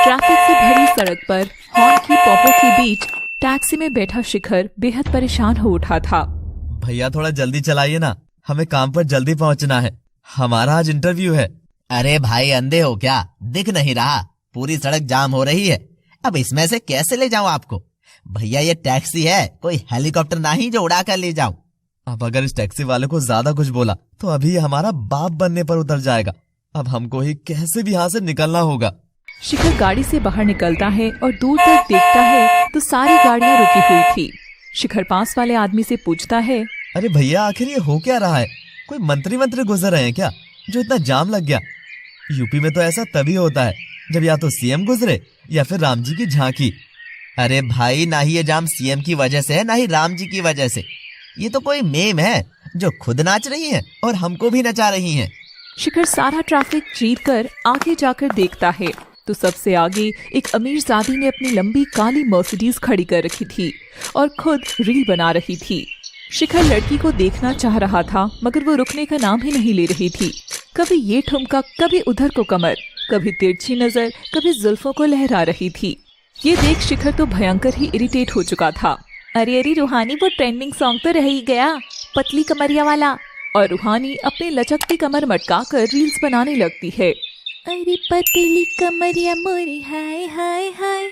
Traffic से भरी सड़क पर हॉर्न की पॉपों के बीच टैक्सी में बैठा शिखर बेहद परेशान हो उठा था। भैया थोड़ा जल्दी चलाइए ना, हमें काम पर जल्दी पहुंचना है, हमारा आज इंटरव्यू है। अरे भाई अंधे हो क्या, दिख नहीं रहा? पूरी सड़क जाम हो रही है, अब इसमें से कैसे ले जाऊं आपको? भैया ये टैक्सी है, कोई हेलीकॉप्टर नहीं जो उड़ा कर ले जाऊं। अब अगर इस टैक्सी वाले को ज्यादा कुछ बोला तो अभी हमारा बाप बनने पर उतर जाएगा। अब हमको ही कैसे भी यहाँ से निकलना होगा। शिखर गाड़ी से बाहर निकलता है और दूर तक देखता है तो सारी गाड़ियां रुकी हुई थी। शिखर पास वाले आदमी से पूछता है, अरे भैया आखिर ये हो क्या रहा है? कोई मंत्री गुजर रहे हैं क्या जो इतना जाम लग गया? यूपी में तो ऐसा तभी होता है जब या तो सीएम गुजरे या फिर राम जी की झांकी। अरे भाई ना ही ये जाम सीएम की वजह से है ना ही राम जी की वजह से, ये तो कोई मेम है जो खुद नाच रही है और हमको भी नचा रही है। शिखर सारा ट्रैफिक चीर कर आगे जाकर देखता है तो सबसे आगे एक अमीरजादी ने अपनी लंबी काली मर्सिडीज खड़ी कर रखी थी और खुद रील बना रही थी। शिखर लड़की को देखना चाह रहा था मगर वो रुकने का नाम ही नहीं ले रही थी। कभी ये ठुमका, कभी उधर को कमर, कभी तिरछी नजर, कभी जुल्फों को लहरा रही थी। ये देख शिखर तो भयंकर ही इरिटेट हो चुका था। अरे रूहानी, वो ट्रेंडिंग सॉन्ग तो रह ही गया, पतली कमरिया वाला। और रूहानी अपनी लचकती कमर मटकाकर रील्स बनाने लगती है। अरे पतली कमरिया मोरी हाय हाय हाय,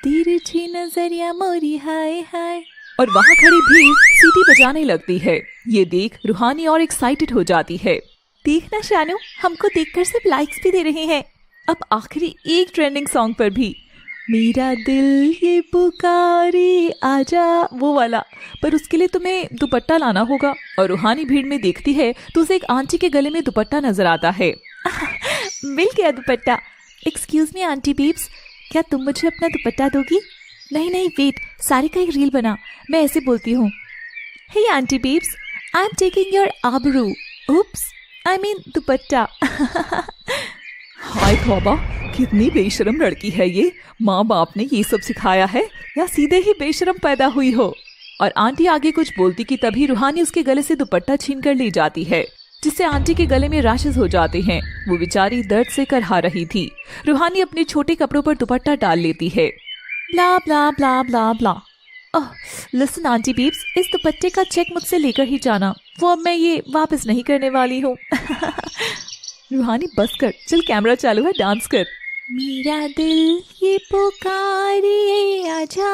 तिरछी नजरिया मोरी हाय हाय। और वहाँ खड़ी भीड़ सीटी बजाने लगती है। ये देख रूहानी और एक्साइटेड हो जाती है। देखना शानू, हमको देखकर सब लाइक्स भी दे रहे हैं। अब आखिरी एक ट्रेंडिंग सॉन्ग पर भी, मेरा दिल ये पुकारे आजा, वो वाला। पर उसके लिए तुम्हें दुपट्टा लाना होगा। और रूहानी भीड़ में देखती है तो उसे एक आंटी के गले में दुपट्टा नजर आता है। मिल गया दुपट्टा। एक्सक्यूज मी आंटी बीब्स, क्या तुम मुझे अपना दुपट्टा दोगी? नहीं वेट, सारी का एक रील बना, मैं ऐसे बोलती हूँ, हे आंटी बीब्स, आई एम टेकिंग योर आबरू, उप्स, आई मीन दुपट्टा। हाय तौबा, कितनी बेशरम लड़की है ये। माँ बाप ने ये सब सिखाया है या सीधे ही बेशरम पैदा हुई हो? और आंटी आगे कुछ बोलती कि तभी रूहानी उसके गले से दुपट्टा छीन कर ले जाती है, जिससे आंटी के गले में रैशेस हो जाते हैं। वो बेचारी दर्द से करहा रही थी। रूहानी अपने छोटे कपड़ों पर दुपट्टा डाल लेती है। ब्ला ब्ला ब्ला ब्ला ब्ला। लिसन आंटी बीब्स, इस दुपट्टे का चेक मुझसे लेकर ही जाना, वो अब मैं ये वापस नहीं करने वाली हूँ। रूहानी बस कर, चल कैमरा चालू है, डांस कर। मेरा दिल ये पुकारे आजा,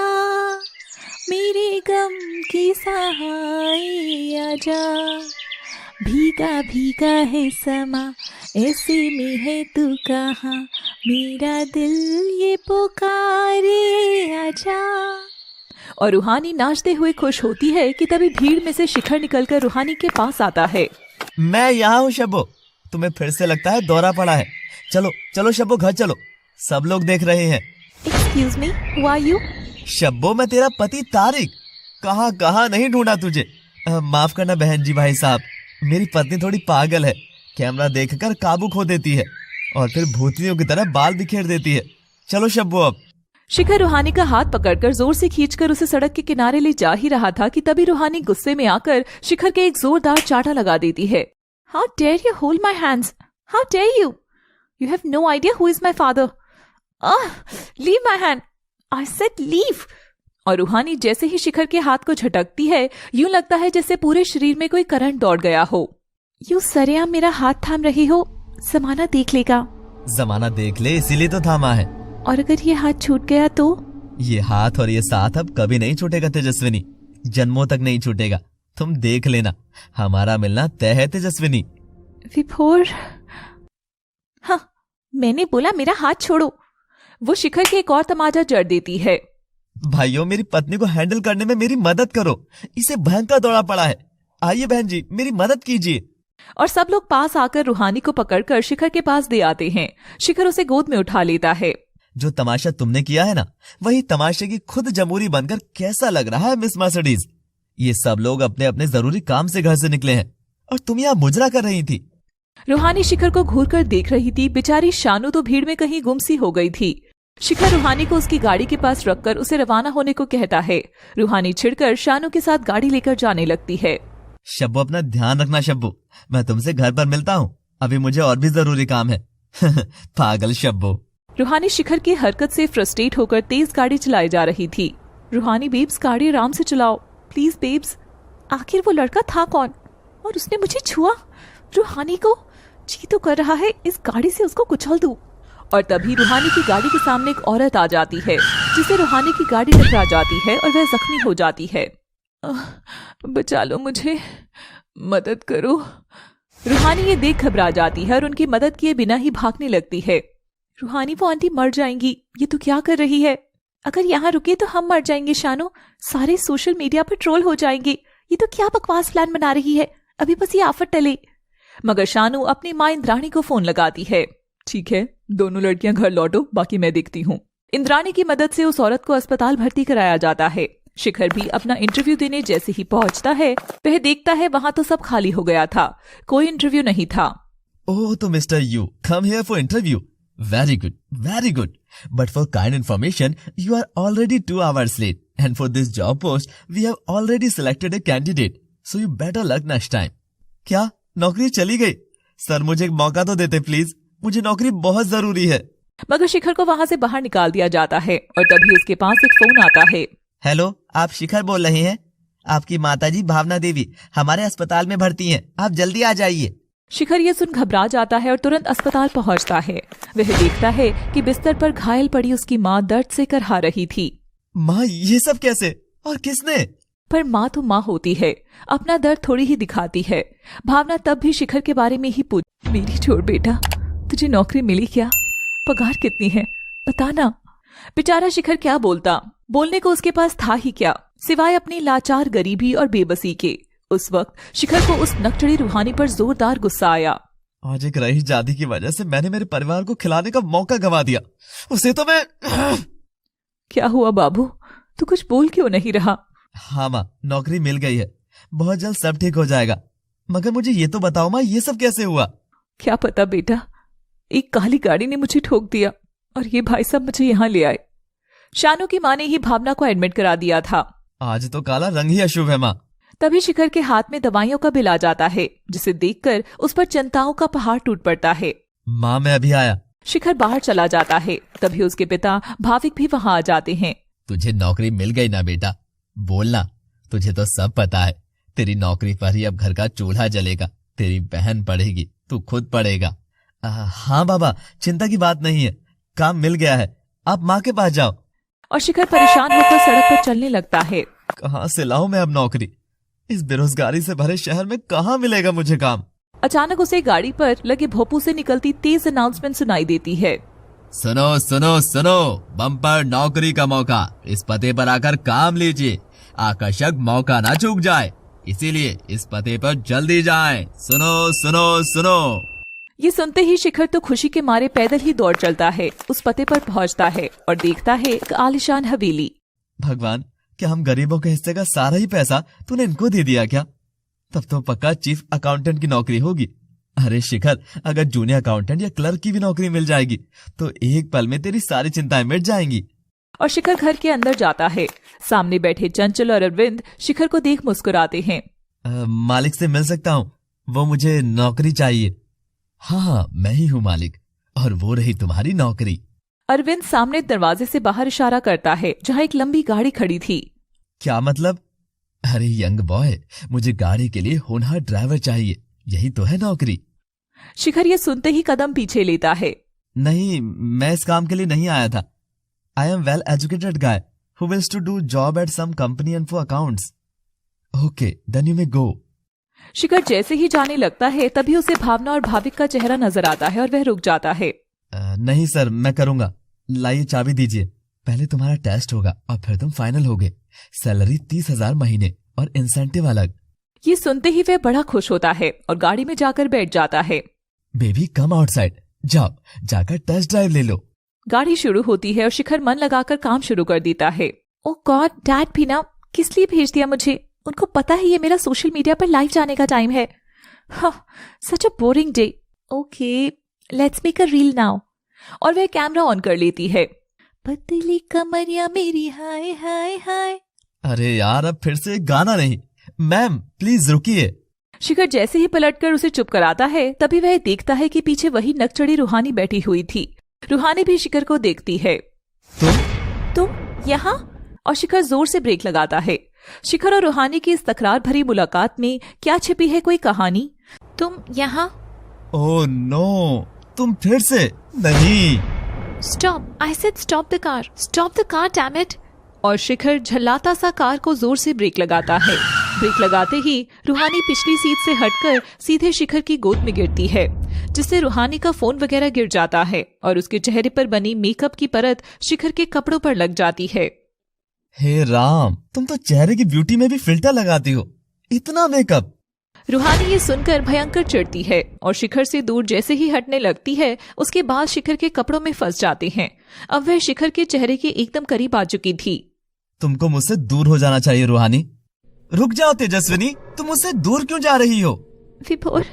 मेरे गम की सहाय आजा, भीगा भीगा है समा, ऐसे में है तू कहाँ, मेरा दिल ये पुकारे आजा। और रूहानी नाचते हुए खुश होती है कि तभी भीड़ में से शिखर निकलकर रूहानी के पास आता है। मैं यहाँ हूँ शब्बो, तुम्हें फिर से लगता है दौरा पड़ा है। चलो चलो शब्बो, घर चलो, सब लोग देख रहे हैं। Excuse me, who are you? Shabbo, मैं तेरा पति तारिक। कहाँ नहीं ढूंढा तुझे। माफ करना बहन जी, भाई साहब, मेरी पत्नी थोड़ी पागल है, कैमरा देखकर काबू खो देती है और फिर भूतनियों की तरह बाल बिखेर देती है। चलो शब्बो अब। शिखर रूहानी का हाथ पकड़कर जोर से खींचकर उसे सड़क के किनारे ले जा ही रहा था कि तभी रूहानी गुस्से में आकर शिखर के एक जोरदार चाटा लगा देती है। How dare you hold my hands? How dare you? You have no idea who is my father. Leave my hand. I said leave. और रूहानी जैसे ही शिखर के हाथ को झटकती है, यूं लगता है जैसे पूरे शरीर में कोई करंट दौड़ गया हो। यूं सरेआम मेरा हाथ थाम रही हो, जमाना देख लेगा। जमाना देख ले, इसीलिए तो थामा है। और अगर ये हाथ छूट गया तो? ये हाथ और ये साथ अब कभी नहीं छूटेगा तेजस्विनी, जन्मों तक नहीं छूटेगा। तुम देख लेना, हमारा मिलना तय है तेजस्विनी। विभोर, हाँ, मैंने बोला मेरा हाथ छोड़ो। वो शिखर के एक और तमाचा जड़ देती है। भाइयों, मेरी पत्नी को हैंडल करने में मेरी मदद करो, इसे भयंकर दौड़ा पड़ा है। आइए बहन जी, मेरी मदद कीजिए। और सब लोग पास आकर रूहानी को पकड़कर शिखर के पास दे आते हैं। शिखर उसे गोद में उठा लेता है। जो तमाशा तुमने किया है ना, वही तमाशे की खुद जमूरी बनकर कैसा लग रहा है मिस मर्सिडीज? ये सब लोग अपने अपने जरूरी काम से घर से निकले हैं और तुम यहाँ मुजरा कर रही थी। रूहानी शिखर को घूर कर देख रही थी। बेचारी शानू तो भीड़ में कहीं गुमसी हो गई थी। शिखर रूहानी को उसकी गाड़ी के पास रखकर उसे रवाना होने को कहता है। रूहानी छिड़कर शानू के साथ गाड़ी लेकर जाने लगती है। शब्बू, अपना ध्यान रखना शब्बू, मैं तुमसे घर पर मिलता हूँ, अभी मुझे और भी जरूरी काम है। पागल शब्बू। रूहानी शिखर की हरकत से फ्रस्ट्रेट होकर तेज गाड़ी चलाई जा रही थी। रूहानी बेब्स, गाड़ी आराम से चलाओ प्लीज बेब्स। आखिर वो लड़का था कौन और उसने मुझे छुआ? रूहानी को जी तो कर रहा है इस गाड़ी से उसको कुचल दूं। और तभी रूहानी की गाड़ी के सामने एक औरत आ जाती है, जिसे रूहानी की गाड़ी टकरा जाती है और वह जख्मी हो जाती है। बचा लो मुझे, मदद करो। रूहानी ये देख घबरा जाती है और उनकी मदद किए बिना ही भागने लगती है। रूहानी, वो आंटी मर जाएंगी, ये तो क्या कर रही है? अगर यहाँ रुके तो हम मर जाएंगे शानो, सारे सोशल मीडिया पर ट्रोल हो जाएंगे। ये तो क्या बकवास प्लान बना रही है, अभी बस ये आफत टले। मगर शानू अपनी माँ इंद्राणी को फोन लगाती है। ठीक है, दोनों लड़कियां घर लौटो, बाकी मैं देखती हूँ। इंद्राणी की मदद से उस औरत को अस्पताल भर्ती कराया जाता है। शिखर भी अपना इंटरव्यू देने जैसे ही पहुंचता है, वह देखता है वहां तो सब खाली हो गया था, कोई इंटरव्यू नहीं था। ओह, तो mister you come here for interview. Very good, very good. But for kind information, you are already 2 hours late, and for this job post, we have already selected a candidate. So you better luck next time. क्या नौकरी चली गई? Sir, मुझे एक मौका तो देते please, मुझे नौकरी बहुत जरूरी है। मगर शिखर को वहां से बाहर निकाल दिया जाता है और तभी उसके पास एक फोन आता है। हेलो, आप शिखर बोल रहे हैं? आपकी माताजी भावना देवी हमारे अस्पताल में भर्ती हैं, आप जल्दी आ जाइए। शिखर ये सुन घबरा जाता है और तुरंत अस्पताल पहुंचता है। वह देखता है कि बिस्तर पर घायल पड़ी उसकी माँ दर्द से करहा रही थी। माँ, ये सब कैसे और किसने? पर माँ तो माँ होती है, अपना दर्द थोड़ी ही दिखाती है। भावना तब भी शिखर के बारे में ही पूछ, मेरी छोड़ बेटा, तुझे नौकरी मिली क्या? पगार कितनी है, बताना। बेचारा शिखर क्या बोलता, बोलने को उसके पास था ही क्या, सिवाय अपनी लाचार गरीबी और बेबसी के। उस वक्त शिखर को उस नकचड़ी रूहानी पर जोरदार गुस्सा आया। आज एक रईस जादी की वजह से मैंने मेरे परिवार को खिलाने का मौका गंवा दिया, उसे तो मैं क्या हुआ बाबू, तू कुछ बोल क्यों नहीं रहा? हाँ माँ, नौकरी मिल गई है, बहुत जल्द सब ठीक हो जाएगा। मगर मुझे ये तो बताओ माँ, ये सब कैसे हुआ? क्या पता बेटा, एक काली गाड़ी ने मुझे ठोक दिया और ये भाई साहब मुझे यहाँ ले आए। शानू की माँ ने ही भावना को एडमिट करा दिया था। आज तो काला रंग ही अशुभ है माँ। तभी शिखर के हाथ में दवाइयों का बिल आ जाता है, जिसे देखकर उस पर चिंताओं का पहाड़ टूट पड़ता है। माँ, मैं अभी आया। शिखर बाहर चला जाता है। तभी उसके पिता भाविक भी वहां आ जाते हैं। तुझे नौकरी मिल गई ना बेटा, बोलना, तुझे तो सब पता है। तेरी नौकरी पर ही अब घर का चूल्हा जलेगा, तेरी बहन पढ़ेगी, तू खुद पढ़ेगा। हाँ बाबा, चिंता की बात नहीं है, काम मिल गया है, आप माँ के पास जाओ। और शिखर परेशान होकर सड़क पर चलने लगता है। कहाँ से लाऊं मैं अब नौकरी? इस बेरोजगारी से भरे शहर में कहाँ मिलेगा मुझे काम? अचानक उसे गाड़ी पर लगे भोपू से निकलती तेज अनाउंसमेंट सुनाई देती है। सुनो सुनो सुनो, बम्पर नौकरी का मौका, इस पते पर आकर काम लीजिए, आकर्षक मौका ना चूक जाए, इसीलिए इस पते पर जल्दी जाएं। सुनो सुनो सुनो। ये सुनते ही शिखर तो खुशी के मारे पैदल ही दौड़ चलता है। उस पते पर पहुंचता है और देखता है एक आलीशान हवेली। भगवान, क्या हम गरीबों के हिस्से का सारा ही पैसा तूने इनको दे दिया क्या? तब तो पक्का चीफ अकाउंटेंट की नौकरी होगी। अरे शिखर, अगर जूनियर अकाउंटेंट या क्लर्क की भी नौकरी मिल जाएगी तो एक पल में तेरी सारी चिंताएं मिट जाएंगी। और शिखर घर के अंदर जाता है। सामने बैठे चंचल और अरविंद शिखर को देख मुस्कुराते हैं। मालिक से मिल सकता हूँ? वो मुझे नौकरी चाहिए। हाँ, मैं ही हूँ मालिक, और वो रही तुम्हारी नौकरी। अरविंद सामने दरवाजे से बाहर इशारा करता है, जहाँ एक लंबी गाड़ी खड़ी थी। क्या मतलब? अरे यंग बॉय, मुझे गाड़ी के लिए होनहार ड्राइवर चाहिए, यही तो है नौकरी। शिखर ये सुनते ही कदम पीछे लेता है। नहीं, मैं इस काम के लिए नहीं आया था। I am well educated guy who wills to do job at some company and for accounts. Okay, then you may go. Shikhar जैसे ही जाने लगता है तभी उसे भावना और भाविक का चेहरा नजर आता है और वह रुक जाता है। नहीं सर, मैं करूंगा। लाइए चाबी दीजिए। पहले तुम्हारा टेस्ट होगा और फिर तुम फाइनल होगे। सैलरी 30,000 महीने और इंसेंटिव अलग। ये सुनते ही वह बड़ा खुश होता है और गाड़ी में जाकर बैठ जाता है। बेबी कम आउटसाइड, जाओ जाकर टेस्ट ड्राइव ले लो। गाड़ी शुरू होती है और शिखर मन लगाकर काम शुरू कर देता है। ओ गॉड, डैड भी ना किस लिए भेज दिया मुझे? उनको पता है ये मेरा सोशल मीडिया पर लाइव जाने का टाइम है। Such a boring day. Okay, let's make a reel now. और वह कैमरा ऑन कर लेती है। पतली कमरिया मेरी हाय हाय हाय। अरे यार, अब फिर से गाना नहीं। मैम प्लीज रुकिए। शिखर जैसे ही पलटकर उसे चुप कराता है तभी वह देखता है कि पीछे वही नकचढ़ी रूहानी बैठी हुई थी। रूहानी भी शिखर को देखती है। तुम यहाँ? और शिखर जोर से ब्रेक लगाता है। शिखर और रूहानी की इस तकरार भरी मुलाकात में क्या छिपी है कोई कहानी? तुम यहाँ? ओह नो, तुम फिर से? नहीं। Stop, I said stop the car, damn it. और शिखर झल्लाता सा कार को जोर से ब्रेक लगाता है। ब्रेक लगाते ही रूहानी पिछली सीट से हटकर सीधे शिखर की गोद में गिरती है, जिससे रूहानी का फोन वगैरह गिर जाता है और उसके चेहरे पर बनी मेकअप की परत शिखर के कपड़ों पर लग जाती है। हे राम, तुम तो चेहरे की ब्यूटी में भी फिल्टर लगाती हो, इतना मेकअप। रूहानी ये सुनकर भयंकर चिढ़ती है और शिखर से दूर जैसे ही हटने लगती है, उसके बाल शिखर के कपड़ों में फंस जाते हैं। अब वह शिखर के चेहरे के एकदम करीब आ चुकी थी। तुमको मुझसे दूर हो जाना चाहिए रूहानी। रुक जाओ तेजस्विनी, तुम मुझसे दूर क्यों जा रही हो? विभोर,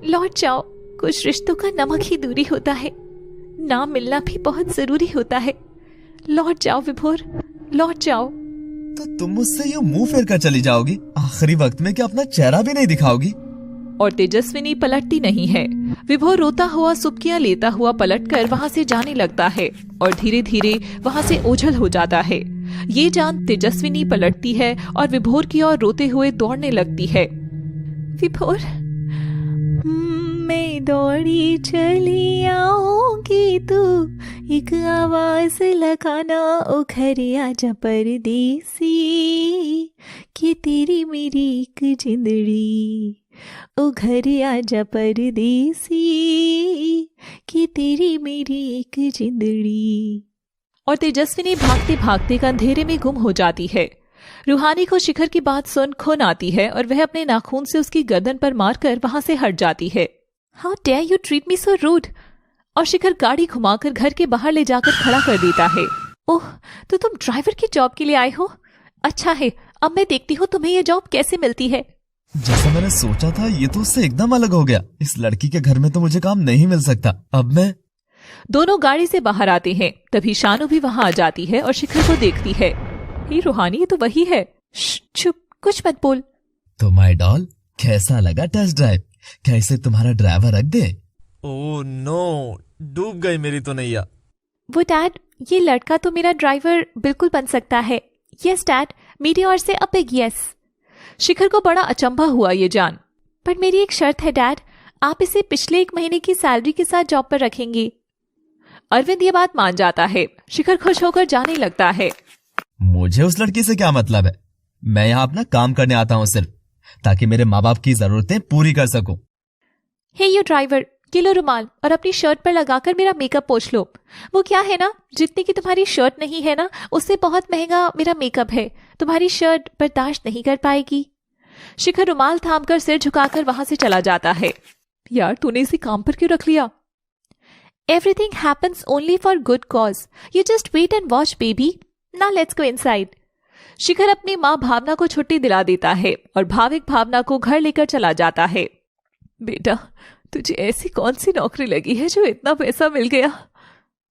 लौट जाओ। कुछ रिश्तों का नमक ही दूरी होता है, ना मिलना भी बहुत जरूरी होता है। लौट जाओ विभोर, लौट जाओ। तो तुम मुझसे यूं मुंह फेर कर चली जाओगी? आखिरी वक्त में क्या अपना चेहरा भी नहीं दिखाओगी? और तेजस्विनी पलटती नहीं है। विभोर रोता हुआ सुबकियां लेता हुआ पलटकर वहां से जाने लगता है और धीरे धीरे वहां से ओझल हो जाता है। ये जान तेजस्विनी पलटती है और विभोर की ओर रोते हुए दौड़ने लगती है। विभोर, मैं दौड़ी चली आऊंगी, तू एक आवाज लगाना, ओ घर आजा परदेसी, कि तेरी मेरी एक जिंदड़ी, ओ घर आजा परदेसी, कि तेरी मेरी एक जिंदड़ी। और तेजस्विनी भागते भागते अंधेरे में गुम हो जाती है। रूहानी को शिखर की बात सुन खून आती है और वह अपने नाखून से उसकी गर्दन पर मारकर वहां से हट जाती है। How dare you treat me so rude. और शिखर गाड़ी घुमाकर घर के बाहर ले जाकर खड़ा कर देता है। ओह, तो तुम ड्राइवर की जॉब के लिए आए हो? अच्छा है, अब मैं देखती हूँ तुम्हें ये जॉब कैसे मिलती है। जैसा मैंने सोचा था, ये तो उससे एकदम अलग हो गया। इस लड़की के घर में तो मुझे काम नहीं मिल सकता। अब मैं। दोनों गाड़ी से बाहर आते हैं, तभी शानू भी वहां आ जाती है और शिखर को देखती है। हे रूहानी, ये तो वही है। चुप, कुछ मत बोल। तो माय डॉल, कैसा लगा टेस्ट ड्राइव? कैसे तुम्हारा ड्राइवर रख दे? ओह नो, डूब गई मेरी तो नैया। वो डैड, ये लड़का तो मेरा ड्राइवर बिल्कुल बन सकता है। यस डैड, मेरी ओर से अ बिग यस। शिखर को बड़ा अचंभा हुआ ये जान। पर मेरी एक शर्त है डैड, आप इसे पिछले 1 महीने की सैलरी के साथ जॉब पर रखेंगे। अरविंद ये बात मान जाता है। शिखर खुश होकर जाने लगता है। मुझे उस लड़की से क्या मतलब है? मैं यहाँ अपना काम करने आता हूँ सिर्फ, ताकि मेरे माँ बाप की जरूरतें पूरी कर सकूं। हे यू ड्राइवर, ये लो रुमाल और अपनी शर्ट पर लगाकर मेरा मेकअप पोंछ लो। वो क्या है ना, जितनी की तुम्हारी शर्ट नहीं है ना, उससे बहुत महंगा मेरा मेकअप है। तुम्हारी शर्ट बर्दाश्त नहीं कर पाएगी। शिखर रुमाल थामकर सिर झुकाकर वहां से चला जाता है। यार, तूने इसे काम पर क्यों रख लिया? Everything happens only for good cause. You just wait and watch, baby. Now let's go inside. शिखर अपनी माँ भावना को छुट्टी दिला देता है और भाविक भावना को घर लेकर चला जाता है। बेटा, तुझे ऐसी कौन सी नौकरी लगी है जो इतना पैसा मिल गया?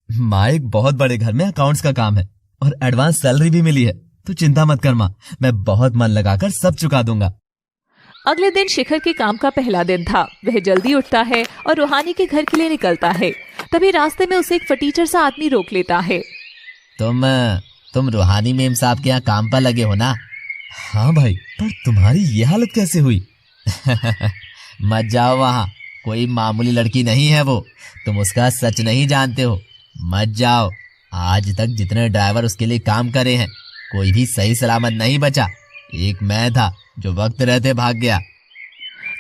माँ, एक बहुत बड़े घर में अकाउंट्स का काम है और एडवांस सैलरी भी मिली है। तू चिंता मत कर माँ, मैं बहुत मन लगाकर सब चुका दूंगा। अगले दिन शिखर के काम का पहला दिन था। वह जल्दी उठता है और रूहानी के घर के लिए निकलता है। तभी रास्ते में उसे एक फटीचर सा आदमी रोक लेता है। तुम रूहानी मेम साहब के यहाँ काम पर लगे हो ना? हाँ भाई, पर तुम्हारी ये हालत कैसे हुई? मत जाओ वहाँ, कोई मामूली लड़की नहीं है वो। तुम उसका सच नहीं जानते हो, मत जाओ। आज तक जितने ड्राइवर उसके लिए काम करे हैं, कोई भी सही सलामत नहीं बचा। एक मैं था जो वक्त रहते भाग गया।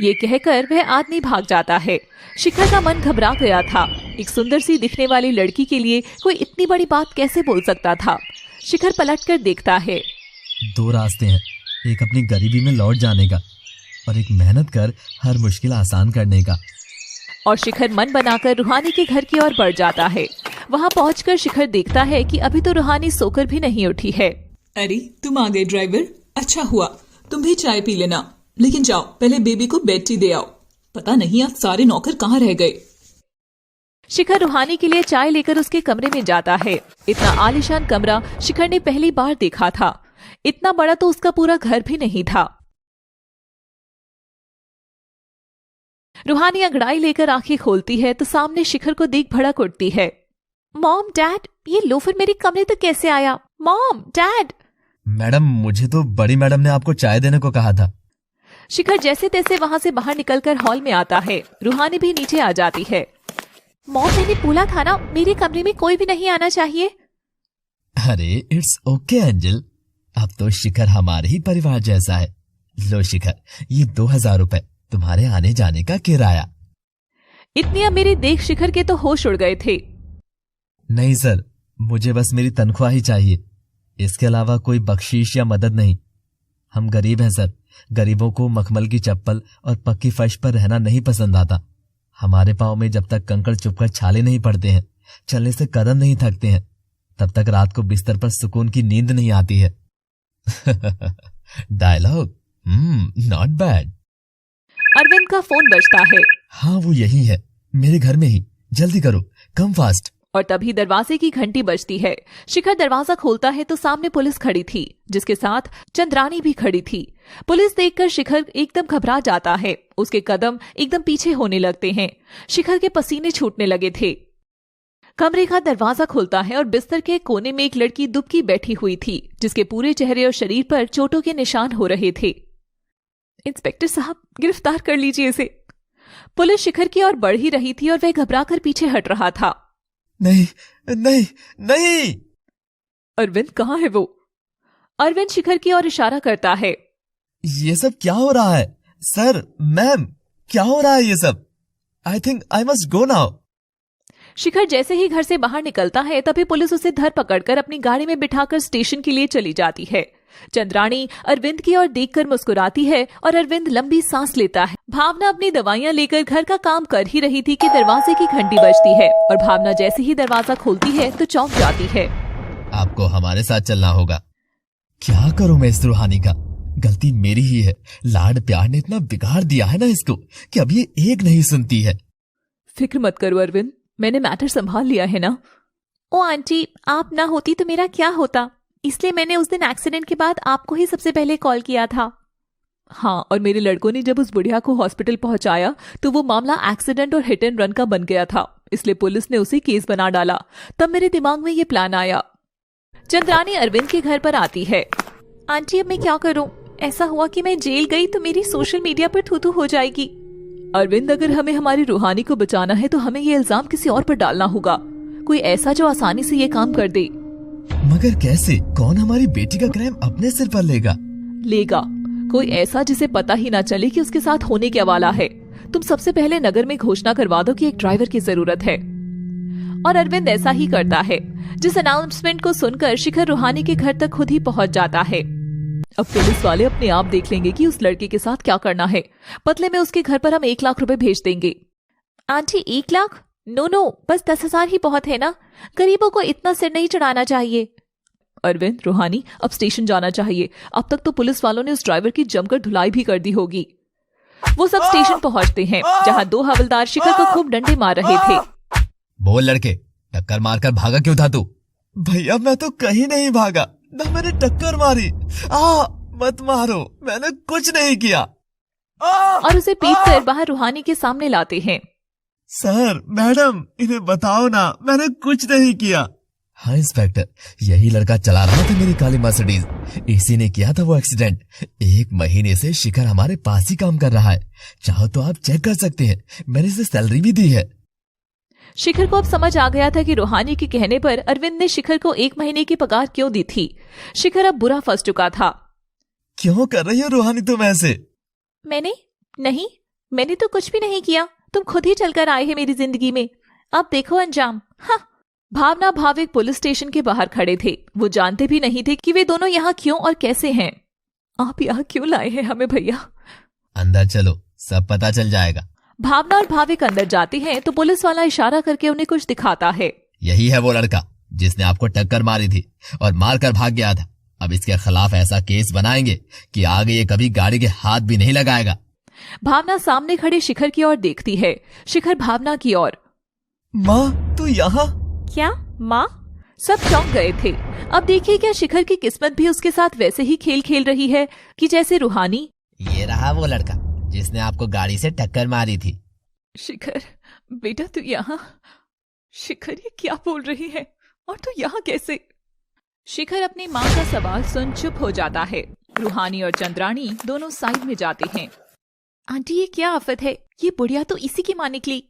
ये कहकर वह आदमी भाग जाता है। शिखर का मन घबरा गया था। एक सुंदर सी दिखने वाली लड़की के लिए कोई इतनी बड़ी बात कैसे बोल सकता था? शिखर पलटकर देखता है। 2 रास्ते हैं, एक अपनी गरीबी में लौट जाने का और एक मेहनत कर हर मुश्किल आसान करने का। और शिखर मन बनाकर रूहानी के घर की ओर बढ़ जाता है। वहां पहुंचकर शिखर देखता है कि अभी तो रूहानी सोकर भी नहीं उठी है। अरे, तुम आ गए ड्राइवर, अच्छा हुआ। तुम भी चाय पी लेना, लेकिन जाओ पहले बेबी को बेड टी दे आओ। पता नहीं आज सारे नौकर कहाँ रह गए। शिखर रूहानी के लिए चाय लेकर उसके कमरे में जाता है। इतना आलीशान कमरा शिखर ने पहली बार देखा था। इतना बड़ा तो उसका पूरा घर भी नहीं था। रूहानी अंगड़ाई लेकर आंखें खोलती है तो सामने शिखर को देख भड़क उठती है। मॉम डैड, ये लोफर मेरे कमरे तक कैसे आया? Mom dad. मैडम, मुझे तो बड़ी मैडम ने आपको चाय देने को कहा था। शिखर जैसे तैसे वहां से बाहर निकलकर हॉल में आता है। रूहानी भी नीचे आ जाती है। मॉम, मैंने बोला था ना, मेरे कमरे में कोई भी नहीं आना चाहिए। अरे इट्स ओके एंजल, अब तो शिखर हमारे ही परिवार जैसा है। लो शिखर, ये 2000 रुपए तुम्हारे आने जाने का किराया। इतनी अमीरी देख शिखर के तो होश उड़ गए थे। नहीं सर, मुझे बस मेरी तनख्वाह ही चाहिए, इसके अलावा कोई बख्शीश या मदद नहीं। हम गरीब हैं सर, गरीबों को मखमल की चप्पल और पक्की फर्श पर रहना नहीं पसंद आता। हमारे पाँव में जब तक कंकड़ चुभकर छाले नहीं पड़ते हैं, चलने से कदम नहीं थकते हैं, तब तक रात को बिस्तर पर सुकून की नींद नहीं आती है। Dialogue not bad. अरविंद का फोन बजता है हाँ, वो यही है, मेरे घर में ही। जल्दी करो, कम फास्ट। और तभी दरवाजे की घंटी बजती है। शिखर दरवाजा खोलता है तो सामने पुलिस खड़ी थी, जिसके साथ चंद्रानी भी खड़ी थी। पुलिस देखकर शिखर एकदम घबरा जाता है। उसके कदम एकदम पीछे होने लगते हैं। शिखर के पसीने छूटने लगे थे। कमरे का दरवाजा खुलता है और बिस्तर के कोने में एक लड़की दुबकी बैठी हुई थी, जिसके पूरे चेहरे और शरीर पर चोटों के निशान हो रहे थे। इंस्पेक्टर साहब, गिरफ्तार कर लीजिए इसे। पुलिस शिखर की ओर बढ़ ही रही थी और वह घबराकर पीछे हट रहा था। नहीं नहीं नहीं। अरविंद कहाँ है वो? अरविंद शिखर की ओर इशारा करता है। ये सब क्या हो रहा है? सर, मैम, क्या हो रहा है ये सब? I think I must go now. Shikhar जैसे ही घर से बाहर निकलता है तभी पुलिस उसे धर पकड़कर अपनी गाड़ी में बिठाकर स्टेशन के लिए चली जाती है। चंद्रानी अरविंद की ओर देखकर मुस्कुराती है और अरविंद लंबी सांस लेता है। भावना अपनी दवाइयां लेकर घर का काम कर ही रही थी कि दरवाजे की घंटी बजती है और भावना जैसे ही दरवाजा खोलती है तो चौंक जाती है। आपको हमारे साथ चलना होगा। क्या करूं मैं इस रूहानी का? गलती मेरी ही है। लाड प्यार ने इतना बिगाड़ दिया है ना इसको कि अब ये एक नहीं सुनती है। फिक्र मत करो अरविंद, मैंने मैटर संभाल लिया है ना। ओ आंटी, आप ना होती तो मेरा क्या होता, इसलिए मैंने उस दिन एक्सीडेंट के बाद आपको ही सबसे पहले कॉल किया था। हाँ, और मेरे लड़कों ने जब उस बुढ़िया को हॉस्पिटल पहुंचाया तो वो मामला एक्सीडेंट और हिट एंड रन का बन गया था, इसलिए पुलिस ने उसे केस बना डाला। तब मेरे दिमाग में ये प्लान आया। चंद्रानी अरविंद के घर पर आती है। आंटी, अब मैं क्या करूं? ऐसा हुआ कि मैं जेल गई तो मेरी सोशल मीडिया पर थू-थू हो जाएगी। अरविंद, अगर हमें हमारी रूहानी को बचाना है तो हमें ये इल्जाम किसी और पर डालना होगा, कोई ऐसा जो आसानी से ये काम कर दे। मगर कैसे? कौन हमारी बेटी का क्राइम अपने सिर पर लेगा? कोई ऐसा जिसे पता ही ना चले कि उसके साथ होने क्या वाला है। तुम सबसे पहले नगर में घोषणा करवा दो कि एक ड्राइवर की जरूरत है। और अरविंद ऐसा ही करता है, जिस अनाउंसमेंट को सुनकर शिखर रूहानी के घर तक खुद ही पहुंच जाता है। अब पुलिस वाले अपने आप देख लेंगे कि उस लड़के के साथ क्या करना है। बदले में उसके घर पर हम 1 लाख रुपए भेज देंगे। आंटी, 1 लाख? नो, बस 10,000 ही बहुत है ना, गरीबों को इतना सिर नहीं चढ़ाना चाहिए। अरविंद, रूहानी, अब स्टेशन जाना चाहिए। अब तक तो पुलिस वालों ने उस ड्राइवर की जमकर धुलाई भी कर दी होगी। वो सब स्टेशन पहुंचते हैं, जहां 2 हवलदार शिखर को खूब डंडे मार रहे थे। बोल लड़के, टक्कर मारकर भागा क्यों था तू? भैया, मैं तो कहीं नहीं भागा, ना मैंने टक्कर मारी। मत मारो, मैंने कुछ नहीं किया। और उसे पीटकर बाहर रूहानी के सामने लाते हैं। सर, मैडम, इन्हें बताओ ना, मैंने कुछ नहीं किया। हाँ इंस्पेक्टर, यही लड़का चला रहा था मेरी काली मर्सिडीज, इसी ने किया था वो एक्सीडेंट। 1 महीने से शिखर हमारे पास ही काम कर रहा है, चाहो तो आप चेक कर सकते हैं, मैंने इसे सैलरी भी दी है। शिखर को अब समझ आ गया था कि रूहानी के कहने पर अरविंद ने शिखर को 1 महीने की पगार क्यों दी थी। शिखर अब बुरा फंस चुका था। क्यों कर रही हो रूहानी तुम ऐसे? मैंने तो कुछ भी नहीं किया, तुम खुद ही चलकर आए हैं मेरी जिंदगी में। अब देखो अंजाम। हाँ। भावना भाविक पुलिस स्टेशन के बाहर खड़े थे। वो जानते भी नहीं थे कि वे दोनों यहाँ क्यों और कैसे हैं। आप यहाँ क्यों लाए हैं हमें भैया? अंदर चलो, सब पता चल जाएगा। भावना और भाविक अंदर जाती हैं तो पुलिस वाला इशारा करके उन्हें कुछ दिखाता है। यही है वो लड़का जिसने आपको टक्कर मारी थी और मारकर भाग गया था। अब इसके खिलाफ ऐसा केस बनाएंगे कि आगे ये कभी गाड़ी के हाथ भी नहीं लगाएगा। भावना सामने खड़े शिखर की ओर देखती है। शिखर भावना की ओर। माँ, तू यहाँ? क्या माँ? सब चौंक गए थे। अब देखिए क्या शिखर की किस्मत भी उसके साथ वैसे ही खेल खेल रही है कि जैसे रूहानी। ये रहा वो लड़का जिसने आपको गाड़ी से टक्कर मारी थी। शिखर बेटा, तू यहाँ? शिखर ये क्या बोल रही है, और तू यहाँ कैसे? शिखर अपनी माँ का सवाल सुन चुप हो जाता है। रूहानी और चंद्राणी दोनों साइड में जाते हैं। आंटी ये क्या आफत है, ये बुढ़िया तो इसी की माँ निकली।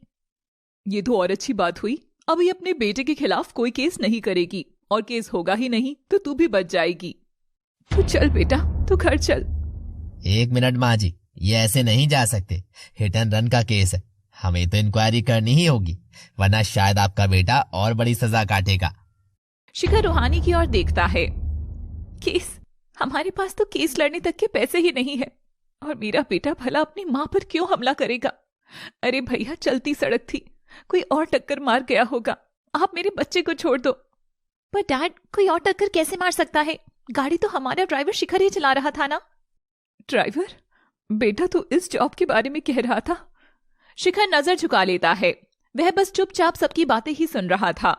ये तो और अच्छी बात हुई, अभी अपने बेटे के खिलाफ कोई केस नहीं करेगी, और केस होगा ही नहीं तो तू भी बच जाएगी। तू चल बेटा, तू घर चल। 1 मिनट माँ जी, ये ऐसे नहीं जा सकते। हिट एंड रन का केस है, हमें तो इंक्वायरी करनी ही होगी, वरना शायद आपका बेटा और बड़ी सजा काटेगा। शिखर रूहानी की ओर देखता है। केस? हमारे पास तो केस लड़ने तक के पैसे ही नहीं है, और मेरा बेटा भला अपनी माँ पर क्यों हमला करेगा? अरे भैया, चलती सड़क थी, कोई और टक्कर मार गया होगा, आप मेरे बच्चे को छोड़ दो। पर डैड, कोई और टक्कर कैसे मार सकता है? गाड़ी तो हमारा ड्राइवर शिखर ही चला रहा था ना। ड्राइवर? बेटा तू इस जॉब के बारे में कह रहा था? शिखर नजर झुका लेता है, वह बस चुपचाप सबकी बातें ही सुन रहा था।